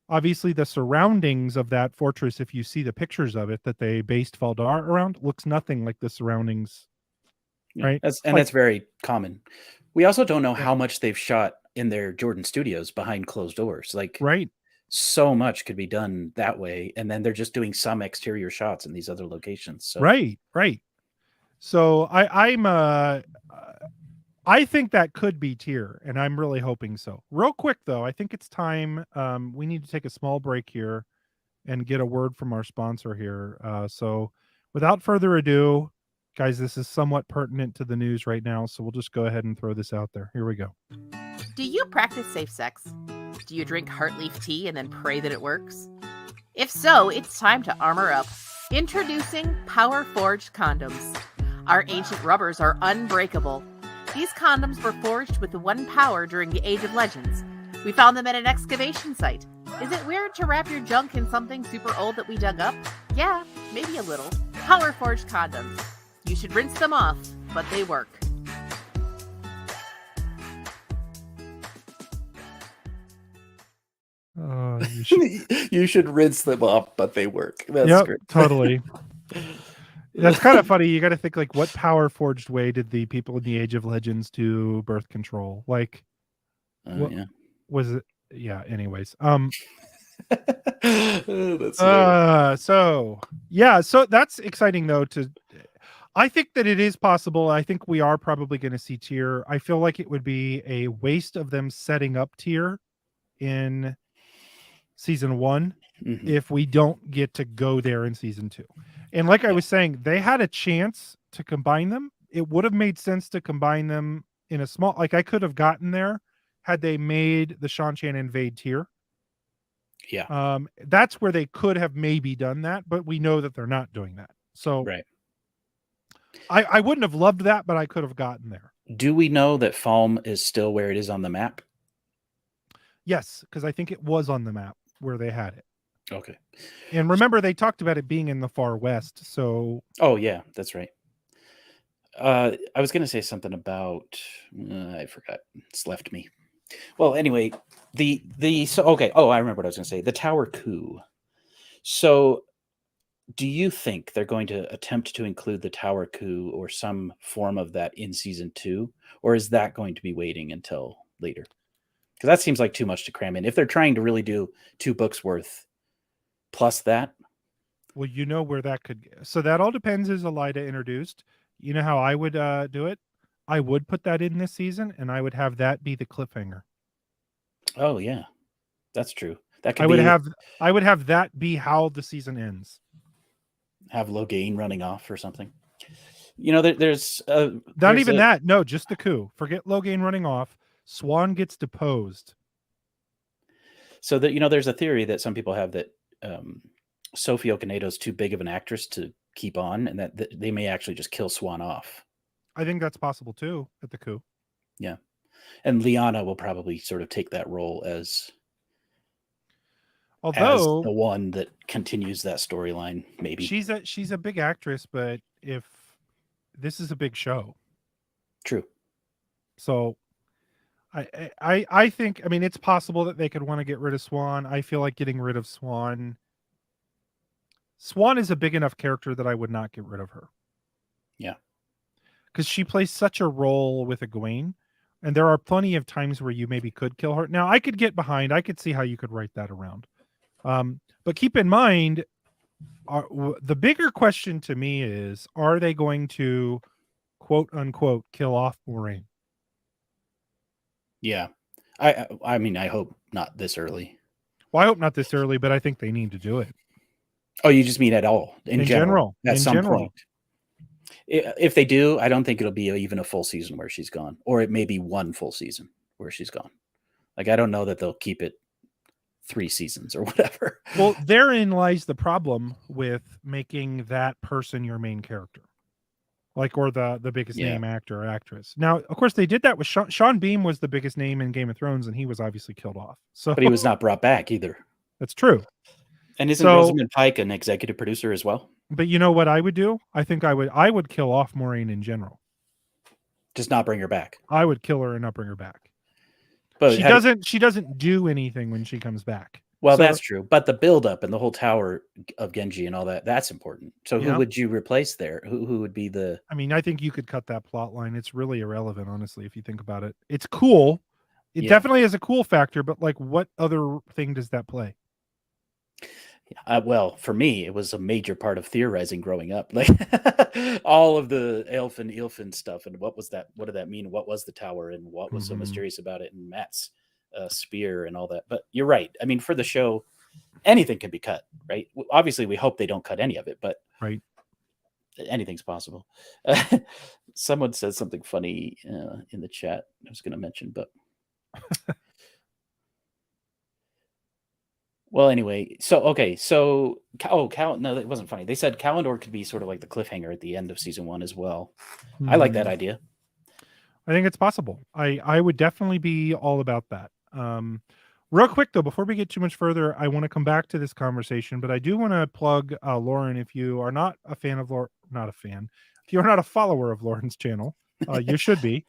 Obviously the surroundings of that fortress, if you see the pictures of it that they based Faldara around, looks nothing like the surroundings. Yeah, Right. that's very common. We also don't know Yeah. how much they've shot in their Jordan studios behind closed doors. Like, right. So much could be done that way, and then they're just doing some exterior shots in these other locations. So Right. So I think that could be tier, and I'm really hoping so. Real quick though, I think it's time. We need to take a small break here and get a word from our sponsor here. So without further ado, guys, this is somewhat pertinent to the news right now, so we'll just go ahead and throw this out there. Here we go. Do you practice safe sex? Do you drink heartleaf tea and then pray that it works? If so, it's time to armor up. Introducing Power Forged condoms. Our ancient rubbers are unbreakable. These condoms were forged with the one power during the Age of Legends. We found them at an excavation site. Is it weird to wrap your junk in something super old that we dug up? Yeah, maybe a little. Power Forged condoms. You should rinse them off, but they work. you should rinse them off, but they work. That's great. Totally. That's kind of funny. You got to think, like, what power forged way did the people in the Age of Legends do birth control? Like, what was it? Yeah. Anyways, so that's exciting though. I think that it is possible. I think we are probably going to see tier. I feel like it would be a waste of them setting up tier in season 1 if we don't get to go there in season 2. And like I was saying, they had a chance to combine them. It would have made sense to combine them in a small, like I could have gotten there had they made the Shan-Chan invade tier. Yeah. That's where they could have maybe done that, but we know that they're not doing that. So right. I wouldn't have loved that, but I could have gotten there. Do we know that Falm is still where it is on the map? Yes, because I think it was on the map where they had it. Okay. And remember, they talked about it being in the far west. So. Oh yeah, that's right. I was going to say something about I forgot. It's left me. Well, anyway, okay. Oh, I remember what I was going to say. The tower coup. So, do you think they're going to attempt to include the tower coup or some form of that in season 2, or is that going to be waiting until later? Because that seems like too much to cram in. If they're trying to really do 2 books worth plus that. Well, you know where that could. So that all depends. Is Elida introduced? You know how I would do it? I would put that in this season, and I would have that be the cliffhanger. Oh yeah, that's true. That could I would have that be how the season ends. Have Logain running off or something. You know, there's not even that. No, just the coup. Forget Logain running off. Swan gets deposed. So that there's a theory that some people have that Sophie Okanedo's too big of an actress to keep on, and that they may actually just kill Swan off. I think that's possible too at the coup. Yeah, and Liana will probably sort of take that role as the one that continues that storyline. Maybe she's a big actress, but if this is a big show, true. So I think, I mean, it's possible that they could want to get rid of Swan. I feel like getting rid of Swan is a big enough character that I would not get rid of her. Yeah. Because she plays such a role with Egwene, and there are plenty of times where you maybe could kill her. Now, I could get behind. I could see how you could write that around. But keep in mind, the bigger question to me is, are they going to quote unquote kill off Moraine? Yeah. I mean, I hope not this early. Well, I hope not this early, but I think they need to do it. Oh, you just mean at all in general? At in some general. point. If they do, I don't think it'll be even a full season where she's gone, or it may be one full season where she's gone. Like, I don't know that they'll keep it 3 seasons or whatever. Well, therein lies the problem with making that person your main character, like, or the biggest name actor or actress. Now, of course, they did that with Sean Bean was the biggest name in Game of Thrones, and he was obviously killed off. So, but he was not brought back either. That's true. And isn't Rosamund Pike an executive producer as well? But you know what I would do? I think I would kill off Moraine in general. Just not bring her back. I would kill her and not bring her back. But she doesn't do anything when she comes back. Well, that's true. But the buildup and the whole Tower of Genji and all that's important. So who would you replace there? Who would be the... I mean, I think you could cut that plot line. It's really irrelevant, honestly, if you think about it. It's cool. It definitely has a cool factor, but like, what other thing does that play? Well, for me, it was a major part of theorizing growing up. Like all of the Ilfin stuff, and what was that? What did that mean? What was the tower, and what was so mysterious about it? And Matt's spear and all that. But you're right. I mean, for the show, anything can be cut, right? Obviously, we hope they don't cut any of it, but right, anything's possible. Someone said something funny in the chat. I was going to mention, but. Well, anyway, no, that wasn't funny. They said Kalendor could be sort of like the cliffhanger at the end of season 1 as well. I like that idea. I think it's possible. I would definitely be all about that. Real quick though, before we get too much further, I want to come back to this conversation, but I do want to plug Lauren. If you are not a fan of if you're not a follower of Lauren's channel, you should be.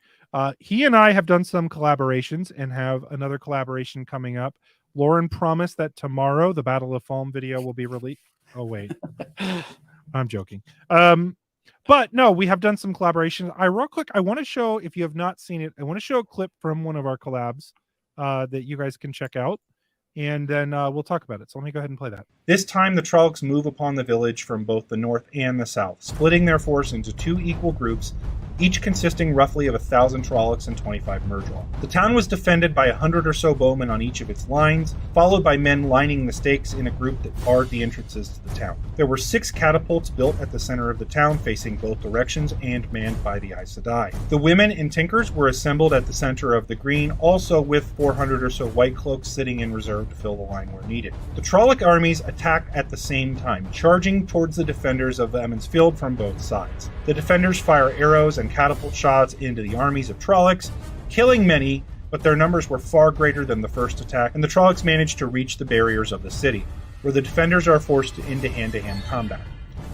He and I have done some collaborations and have another collaboration coming up. Lauren promised that tomorrow the Battle of Foam video will be released. Oh, wait. I'm joking. But no, we have done some collaborations. I want to show, if you have not seen it, I want to show a clip from one of our collabs that you guys can check out. And then we'll talk about it. So let me go ahead and play that. This time, the Trollocs move upon the village from both the north and the south, splitting their force into 2 equal groups, each consisting roughly of 1,000 Trollocs and 25 Murdral. The town was defended by 100 or so bowmen on each of its lines, followed by men lining the stakes in a group that barred the entrances to the town. There were 6 catapults built at the center of the town, facing both directions and manned by the Aes Sedai. The women and tinkers were assembled at the center of the green, also with 400 or so white cloaks sitting in reserve to fill the line where needed. The Trolloc armies attack at the same time, charging towards the defenders of Emond's Field from both sides. The defenders fire arrows and catapult shots into the armies of Trollocs, killing many, but their numbers were far greater than the first attack, and the Trollocs managed to reach the barriers of the city, where the defenders are forced into hand-to-hand combat.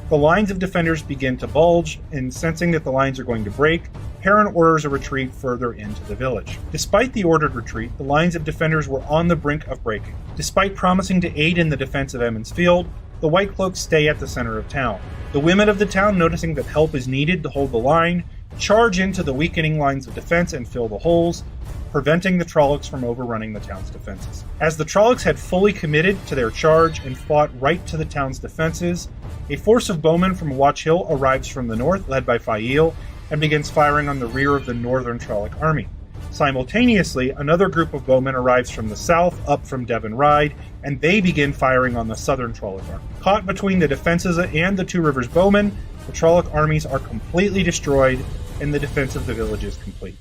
The lines of defenders begin to bulge, and sensing that the lines are going to break, Perrin orders a retreat further into the village. Despite the ordered retreat, the lines of defenders were on the brink of breaking. Despite promising to aid in the defense of Emond's Field, the White Cloaks stay at the center of town. The women of the town, noticing that help is needed to hold the line, charge into the weakening lines of defense and fill the holes, preventing the Trollocs from overrunning the town's defenses. As the Trollocs had fully committed to their charge and fought right to the town's defenses, a force of bowmen from Watch Hill arrives from the north, led by Fael, and begins firing on the rear of the northern Trolloc army. Simultaneously, another group of bowmen arrives from the south, up from Devon Ride, and they begin firing on the southern Trolloc army. Caught between the defenses and the Two Rivers bowmen, the Trolloc armies are completely destroyed, and the defense of the village is complete.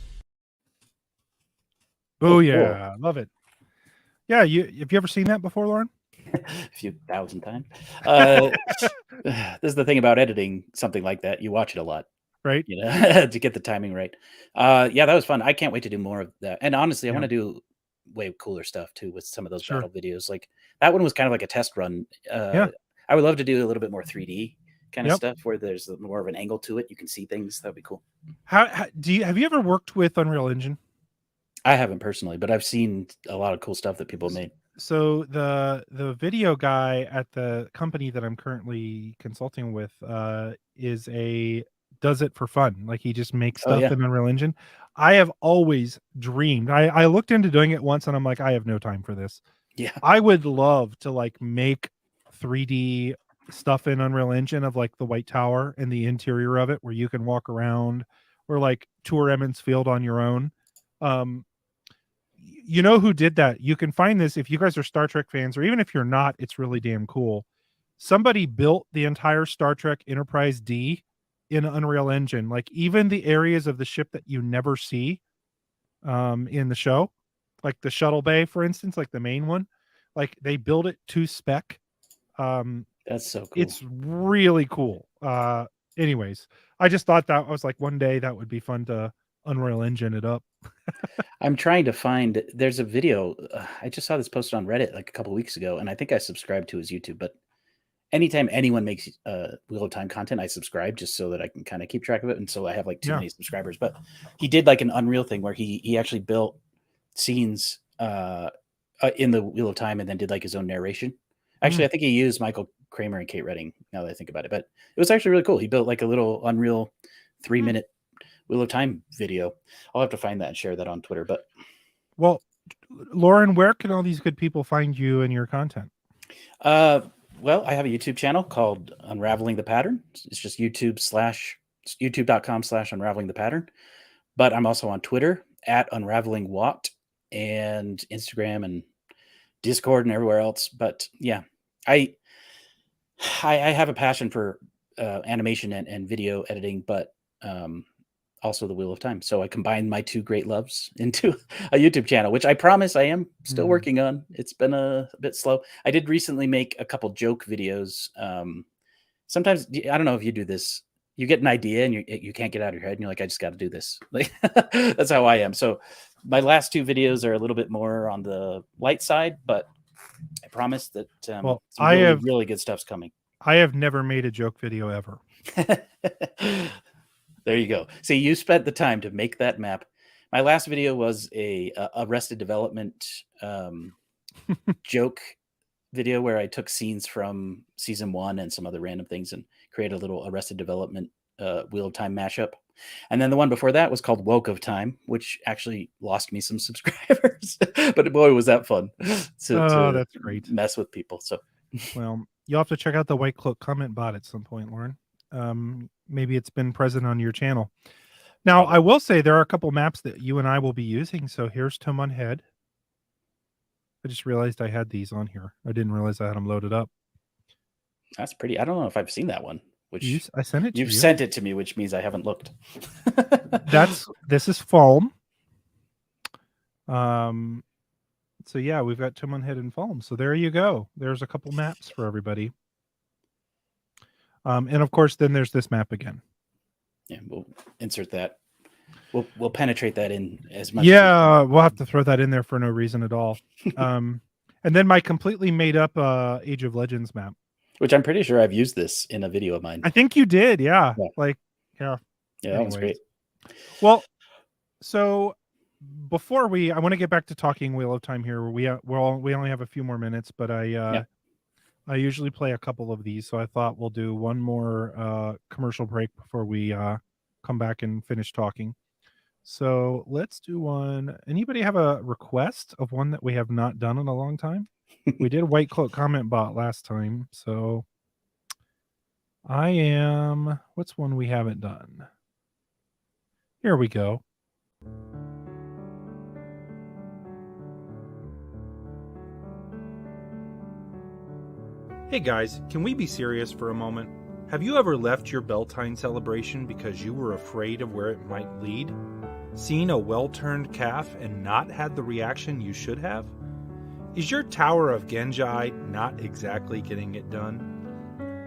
Oh yeah, cool. Love it. Yeah, have you ever seen that before, Lauren? A few thousand times. This is the thing about editing something like that. You watch it a lot. Right. You know, to get the timing right. Yeah, that was fun. I can't wait to do more of that. And honestly, I want to do way cooler stuff too with some of those battle videos. Like that one was kind of like a test run. I would love to do a little bit more 3D kind of stuff where there's more of an angle to it. You can see things. That'd be cool. Have you ever worked with Unreal Engine? I haven't personally, but I've seen a lot of cool stuff that people have made. So the video guy at the company that I'm currently consulting with does it for fun. Like he just makes stuff in Unreal Engine. I have always dreamed. I looked into doing it once and I'm like, I have no time for this. Yeah. I would love to like make 3D stuff in Unreal Engine of like the White Tower and the interior of it, where you can walk around, or like tour Emmons Field on your own. Um, you know who did that? You can find this if you guys are Star Trek fans, or even if you're not, it's really damn cool. Somebody built the entire Star Trek Enterprise D in Unreal Engine, like even the areas of the ship that you never see in the show, like the shuttle bay, for instance, like the main one, like they build it to spec. That's so cool. It's really cool. Anyways, I just thought that, I was like, one day that would be fun to Unreal Engine it up. I'm trying to find. There's a video. I just saw this posted on Reddit like a couple weeks ago, and I think I subscribed to his YouTube. But anytime anyone makes Wheel of Time content, I subscribe just so that I can kind of keep track of it. And so I have like too many subscribers. But he did like an Unreal thing where he actually built scenes in the Wheel of Time and then did like his own narration. Actually, I think he used Michael Kramer and Kate Redding, now that I think about it. But it was actually really cool. He built like a little Unreal 3-minute Wheel of Time video. I'll have to find that and share that on Twitter. But well, Lauren, where can all these good people find you and your content? Well, I have a YouTube channel called Unraveling the Pattern. It's just youtube.com/unraveling the pattern. But I'm also on Twitter at Unraveling Watt, and Instagram and Discord and everywhere else. But yeah, I have a passion for animation and video editing, but also the Wheel of Time. So I combined my two great loves into a YouTube channel, which I promise I am still working on. It's been a bit slow. I did recently make a couple joke videos. Sometimes, I don't know if you do this, you get an idea and you can't get out of your head and you're like, I just got to do this. Like that's how I am. So my last two videos are a little bit more on the light side, but I promise that really good stuff's coming. I have never made a joke video ever. There you go. See, you spent the time to make that map. My last video was a Arrested Development joke video where I took scenes from season 1 and some other random things and created a little Arrested Development Wheel of Time mashup. And then the one before that was called Woke of Time, which actually lost me some subscribers. But boy, was that fun to that's great. Mess with people. So, well, you'll have to check out the White Cloak comment bot at some point, Lauren. Maybe it's been present on your channel. Now, I will say there are a couple maps that you and I will be using. So here's Toman Head. I just realized I had these on here. I didn't realize I had them loaded up. That's pretty. I don't know if I've seen that one. Which I sent it to you. You've sent it to me, which means I haven't looked. This is Foam. So yeah, we've got Toman Head and Foam. So there you go. There's a couple maps for everybody. And of course, then there's this map again. Yeah, we'll insert that. We'll penetrate that in as much. Yeah, we'll have to throw that in there for no reason at all. And then my completely made up Age of Legends map, which I'm pretty sure I've used this in a video of mine. I think you did, yeah. Yeah, that was great. Well, so before I want to get back to talking Wheel of Time here. We only have a few more minutes, but I usually play a couple of these, so I thought we'll do one more commercial break before we come back and finish talking. So let's do one. Anybody have a request of one that we have not done in a long time? We did White Cloak comment bot last time, so what's one we haven't done? Here we go. Hey guys, can we be serious for a moment? Have you ever left your Beltane celebration because you were afraid of where it might lead? Seen a well-turned calf and not had the reaction you should have? Is your Tower of Genji not exactly getting it done?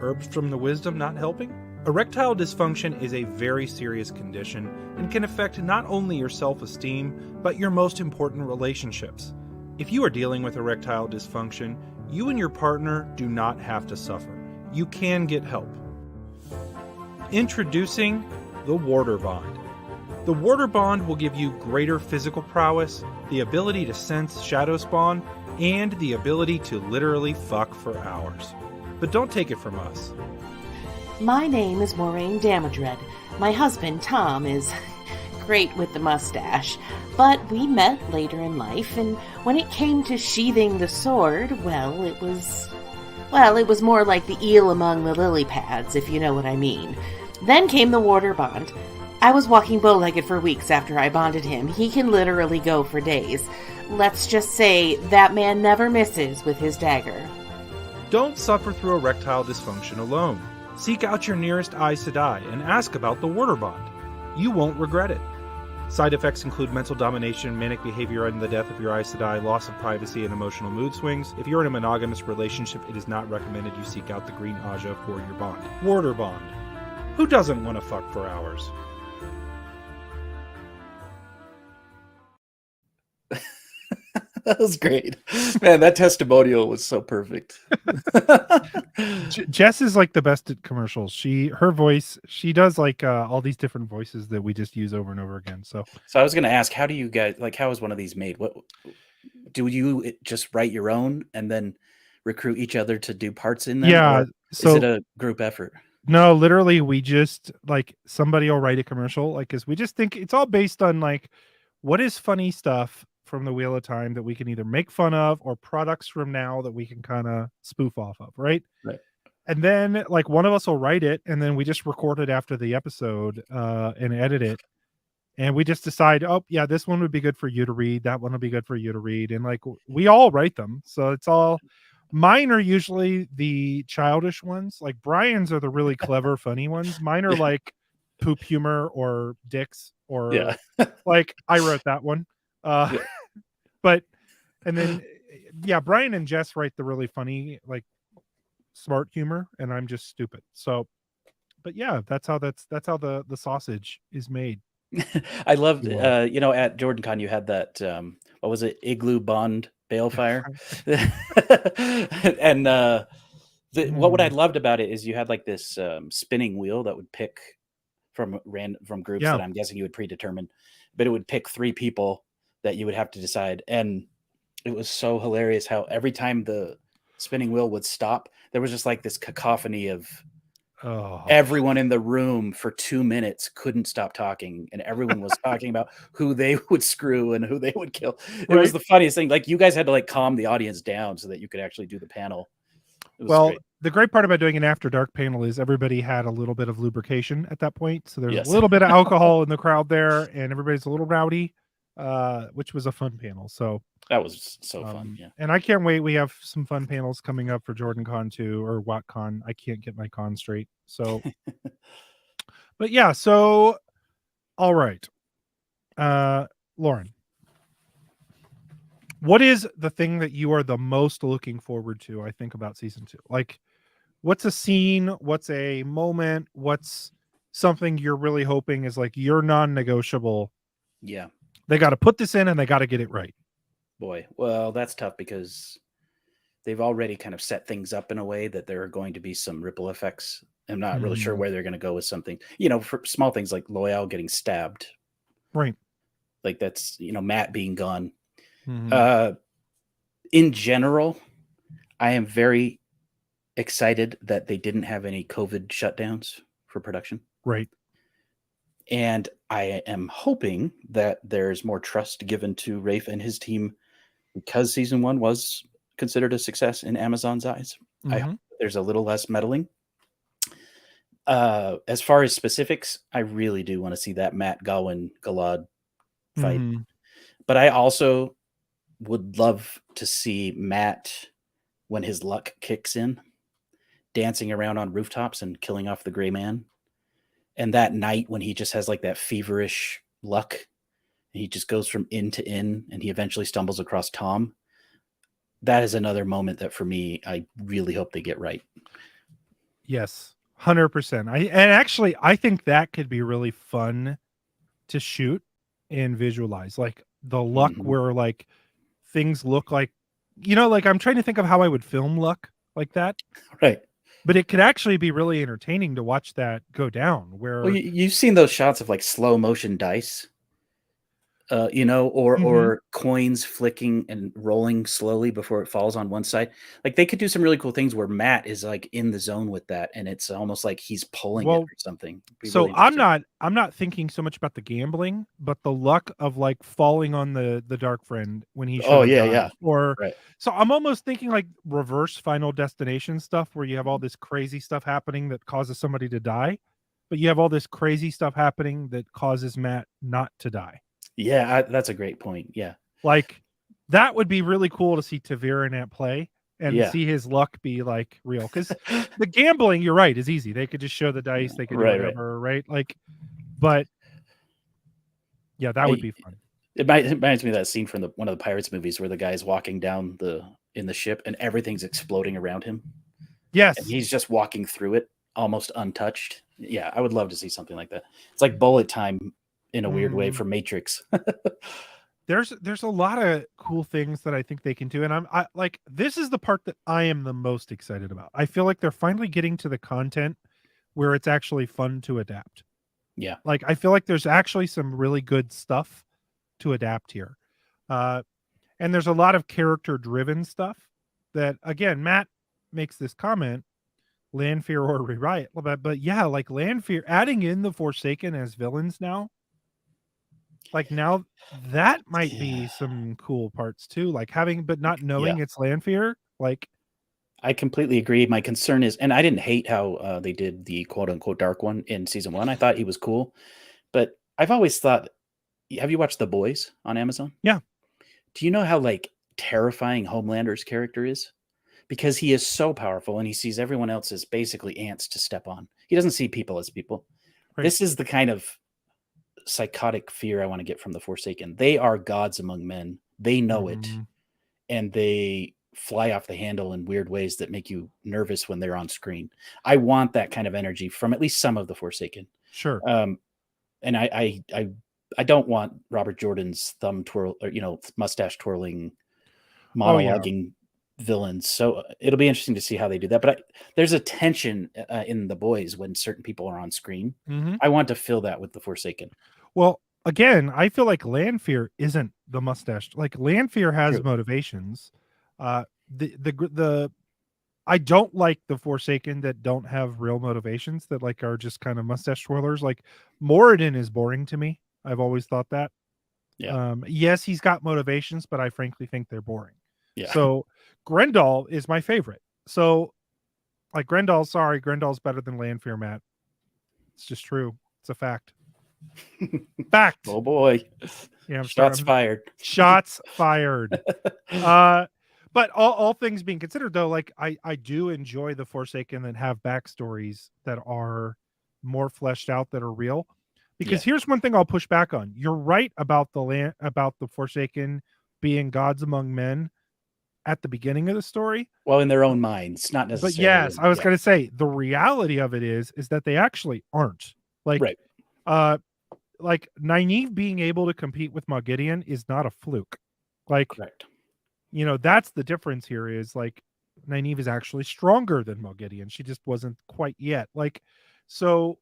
Herbs from the Wisdom not helping? Erectile dysfunction is a very serious condition and can affect not only your self-esteem, but your most important relationships. If you are dealing with erectile dysfunction, you and your partner do not have to suffer. You can get help. Introducing the Warder Bond. The Warder Bond will give you greater physical prowess, the ability to sense shadow spawn, and the ability to literally fuck for hours. But don't take it from us. My name is Maureen Damadred. My husband, Tom, is great with the mustache, but we met later in life, and when it came to sheathing the sword, it was more like the eel among the lily pads, if you know what I mean. Then came the water bond. I was walking bow-legged for weeks after I bonded him. He can literally go for days. Let's just say that man never misses with his dagger. Don't suffer through erectile dysfunction alone. Seek out your nearest Aes Sedai and ask about the water bond. You won't regret it. Side effects include mental domination, manic behavior, and the death of your Aes Sedai, loss of privacy, and emotional mood swings. If you're in a monogamous relationship, it is not recommended you seek out the Green Aja for your bond. Water bond. Who doesn't want to fuck for hours? That was great, man. That testimonial was so perfect. Jess is like the best at commercials. Her voice, she does like all these different voices that we just use over and over again. So I was going to ask, how do you guys how is one of these made? What do you just write your own and then recruit each other to do parts in them? yeah, Or so is it a group effort? no, literally, we just like somebody will write a commercial, like, because we just think it's all based on like what is funny stuff from the Wheel of Time that we can either make fun of or products from now that we can kind of spoof off of, right? Right. And then like one of us will write it, and then we just record it after the episode and edit it. And we just decide, oh yeah, this one would be good for you to read, that one would be good for you to read, and like we all write them. So it's all mine are usually the childish ones. Like Brian's are the really clever, funny ones. Mine are like poop humor or dicks or like I wrote that one. But and then yeah, Brian and Jess write the really funny, like smart humor, and I'm just stupid. So, but yeah, that's how the sausage is made. I loved, at Jordan Con, you had that, what was it? Igloo Bond Balefire. And what I loved about it is you had like this spinning wheel that would pick from groups that I'm guessing you would predetermine, but it would pick 3 people that you would have to decide. And it was so hilarious how every time the spinning wheel would stop, there was just like this cacophony of everyone in the room for 2 minutes couldn't stop talking, and everyone was talking about who they would screw and who they would kill. It was the funniest thing. Like you guys had to like calm the audience down so that you could actually do the panel. Well, great. The great part about doing an After Dark panel is everybody had a little bit of lubrication at that point. So there's a little bit of alcohol in the crowd there, and everybody's a little rowdy, which was a fun panel. So that was so fun. Yeah. And I can't wait. We have some fun panels coming up for Jordan Con 2 or WattCon. I can't get my con straight. So, but yeah. So, all right. Lauren, what is the thing that you are the most looking forward to, I think, about season 2? Like, what's a scene? What's a moment? What's something you're really hoping is like your non-negotiable? Yeah. They got to put this in and they got to get it right. Boy, well, that's tough because they've already kind of set things up in a way that there are going to be some ripple effects. I'm not really sure where they're going to go with something, for small things like Loyal getting stabbed. Right. Like that's, Matt being gone. Mm-hmm. In general, I am very excited that they didn't have any COVID shutdowns for production. Right. And I am hoping that there's more trust given to Rafe and his team because season 1 was considered a success in Amazon's eyes. Mm-hmm. I hope there's a little less meddling. As far as specifics, I really do want to see that Matt Gawain Galad fight. Mm-hmm. But I also would love to see Matt, when his luck kicks in, dancing around on rooftops and killing off the gray man. And that night when he just has like that feverish luck, and he just goes from inn to inn and he eventually stumbles across Tom. That is another moment that for me, I really hope they get right. Yes, 100%. I think that could be really fun to shoot and visualize, like the luck where like things look like, like I'm trying to think of how I would film luck like that. Right. But it could actually be really entertaining to watch that go down. Where you've seen those shots of like slow motion dice. or coins flicking and rolling slowly before it falls on one side. Like they could do some really cool things where Matt is like in the zone with that, and it's almost like he's pulling it Well, or something. Be so really interesting. I'm not thinking so much about the gambling, but the luck of like falling on the dark friend when he should Oh have yeah, died. yeah, Or right. so I'm almost thinking like reverse Final Destination stuff where you have all this crazy stuff happening that causes somebody to die, but you have all this crazy stuff happening that causes Matt not to die. Yeah, that's a great point. Yeah, Like that would be really cool to see Tavir in that play and yeah, see his luck be like real. Because the gambling, you're right, is easy. They could just show the dice, they could do right, right. whatever, right? Like, but yeah, that would be fun. It reminds me of that scene from one of the Pirates movies where the guy's walking down in the ship and everything's exploding around him, and Yes. he's just walking through it almost untouched. Yeah, I would love to see something like that. It's like bullet time in a weird way for Matrix. There's a lot of cool things that I think they can do, and I like this is the part that I am the most excited about. I feel like they're finally getting to the content where it's actually fun to adapt. Yeah, Like I feel like there's actually some really good stuff to adapt here. And there's a lot of character driven stuff that again, Matt makes this comment, Lanfear or rewrite. But yeah, like Lanfear adding in the Forsaken as villains now. Like now that might be some cool parts too. Like having but not knowing it's Lanfear. Like I completely agree. My concern is, and I didn't hate how they did the quote unquote dark one in season 1. I thought he was cool, but I've always thought, have you watched The Boys on Amazon? Yeah. Do you know how like terrifying Homelander's character is? Because he is so powerful and he sees everyone else as basically ants to step on. He doesn't see people as people. Right. This is the kind of psychotic fear I want to get from the Forsaken. They are gods among men. They know it, and they fly off the handle in weird ways that make you nervous when they're on screen. I want that kind of energy from at least some of the Forsaken. Sure. And I don't want Robert Jordan's thumb twirl or mustache twirling monologuing villains. So it'll be interesting to see how they do that. But there's a tension in The Boys when certain people are on screen. I want to fill that with the Forsaken. Well, again, I feel like Lanfear isn't the mustache. Like Lanfear has motivations. The I don't like the Forsaken that don't have real motivations, that like are just kind of mustache twirlers. Like Moradin is boring to me. I've always thought that. Yeah. Yes, he's got motivations, but I frankly think they're boring. Yeah. So Grendel is my favorite. So like Grendal's better than Lanfear, Matt. It's just true. It's a fact. Fact. Oh boy. Yeah, Shots fired. Shots fired. But all things being considered, though, like I do enjoy the Forsaken that have backstories that are more fleshed out, that are real. Because here's one thing I'll push back on. You're right about the Forsaken being gods among men at the beginning of the story. Well, in their own minds, not necessarily. But yes, I was going to say the reality of it is that they actually aren't. Like, like Nynaeve being able to compete with Moghedien is not a fluke. Like, correct. That's the difference here, is like Nynaeve is actually stronger than Moghedien. She just wasn't quite yet. Like, so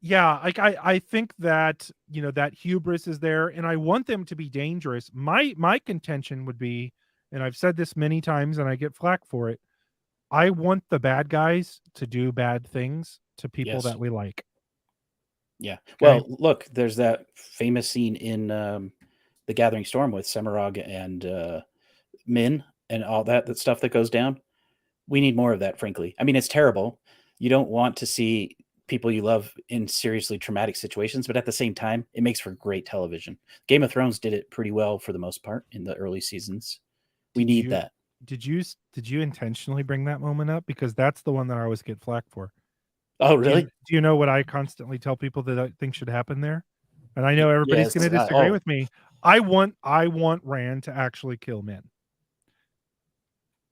yeah, like I think that, that hubris is there, and I want them to be dangerous. My contention would be, and I've said this many times and I get flack for it, I want the bad guys to do bad things to people that we like. Yeah. Okay? Well, look, there's that famous scene in The Gathering Storm with Semirog and Min and all that stuff that goes down. We need more of that, frankly. I mean, it's terrible. You don't want to see people you love in seriously traumatic situations, but at the same time, it makes for great television. Game of Thrones did it pretty well for the most part in the early seasons. We need that. Did you intentionally bring that moment up? Because that's the one that I always get flack for. Oh, really? Do you know what I constantly tell people that I think should happen there? And I know everybody's going to disagree with me. I want Rand to actually kill Min.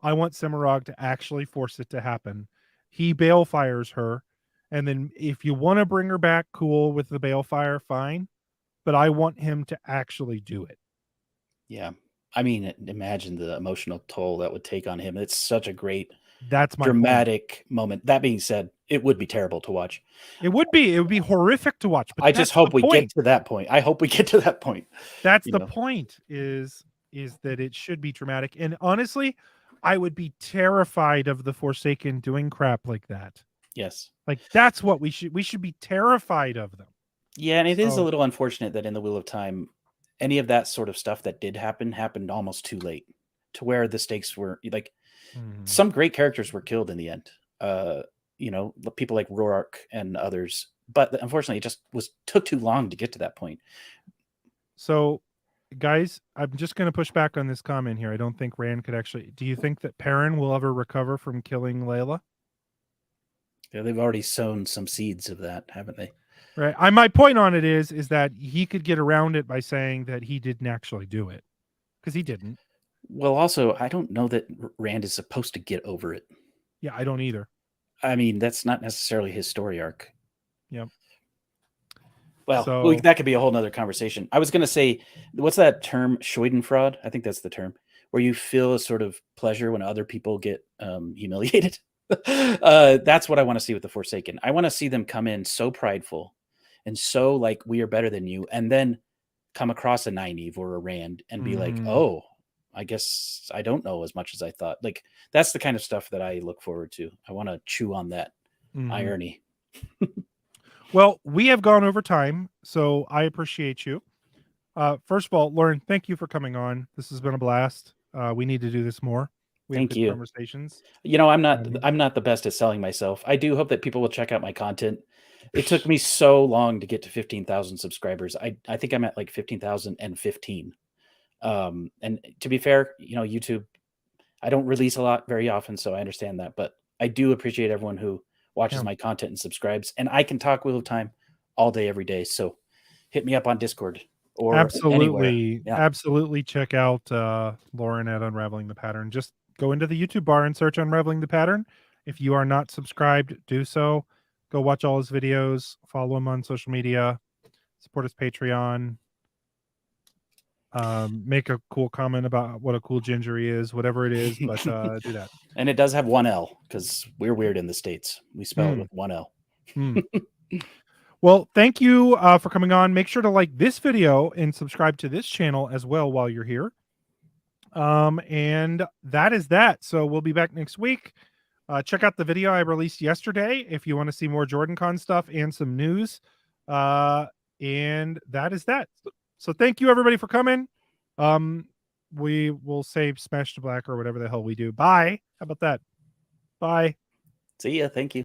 I want Semirog to actually force it to happen. He balefires her, and then if you want to bring her back, cool, with the balefire, fine. But I want him to actually do it. Yeah. I mean, imagine the emotional toll that would take on him. It's such a great, that's my dramatic moment. That being said, it would be terrible to watch. It would be horrific to watch. But I just that's hope the we get point. to that point. I hope we get to that point. That's you the know. point. Is that it should be dramatic. And honestly, I would be terrified of the Forsaken doing crap like that. Yes. Like that's what we should be terrified of them. Yeah, and it is a So- little unfortunate that in the Wheel of Time, any of that sort of stuff that did happen happened almost too late, to where the stakes were like some great characters were killed in the end. You know, people like Roark and others, but unfortunately, it just took too long to get to that point. So, guys, I'm just going to push back on this comment here. I don't think Rand could actually. Do you think that Perrin will ever recover from killing Layla? Yeah, they've already sown some seeds of that, haven't they? Right. My point on it is that he could get around it by saying that he didn't actually do it, because he didn't. Well, also, I don't know that Rand is supposed to get over it. Yeah, I don't either. I mean, that's not necessarily his story arc. Yep. Well, So- that could be a whole nother conversation. I was going to say, what's that term? Schadenfreude? I think that's the term, where you feel a sort of pleasure when other people get humiliated. That's what I want to see with the Forsaken. I want to see them come in so prideful and so like, we are better than you, and then come across a Nynaeve or a Rand and be like, oh, I guess I don't know as much as I thought. Like, that's the kind of stuff that I look forward to. I want to chew on that irony. Well, we have gone over time, so I appreciate you. First of all, Lauren, thank you for coming on. This has been a blast. We need to do this more. We have Thank good you. conversations. You know, I'm not the best at selling myself. I do hope that people will check out my content. It took me so long to get to 15,000 subscribers. I think I'm at like 15,015. And to be fair, you know, YouTube, I don't release a lot very often, so I understand that, but I do appreciate everyone who watches my content and subscribes, and I can talk Wheel of Time all day, every day. So hit me up on Discord or Absolutely. anywhere. Yeah. Absolutely check out Lauren at Unraveling the Pattern. Just go into the YouTube bar and search Unraveling the Pattern. If you are not subscribed, do so. Go watch all his videos, follow him on social media, support his Patreon. Make a cool comment about what a cool ginger he is, whatever it is, but do that. And it does have one L, because we're weird in the States. We spell it with one L. Well, thank you for coming on. Make sure to like this video and subscribe to this channel as well while you're here. And that is that. So we'll be back next week. Check out the video I released yesterday if you want to see more JordanCon stuff and some news. And that is that. So thank you everybody for coming. We will say Smash to Black or whatever the hell we do. Bye. How about that? Bye. See ya. Thank you.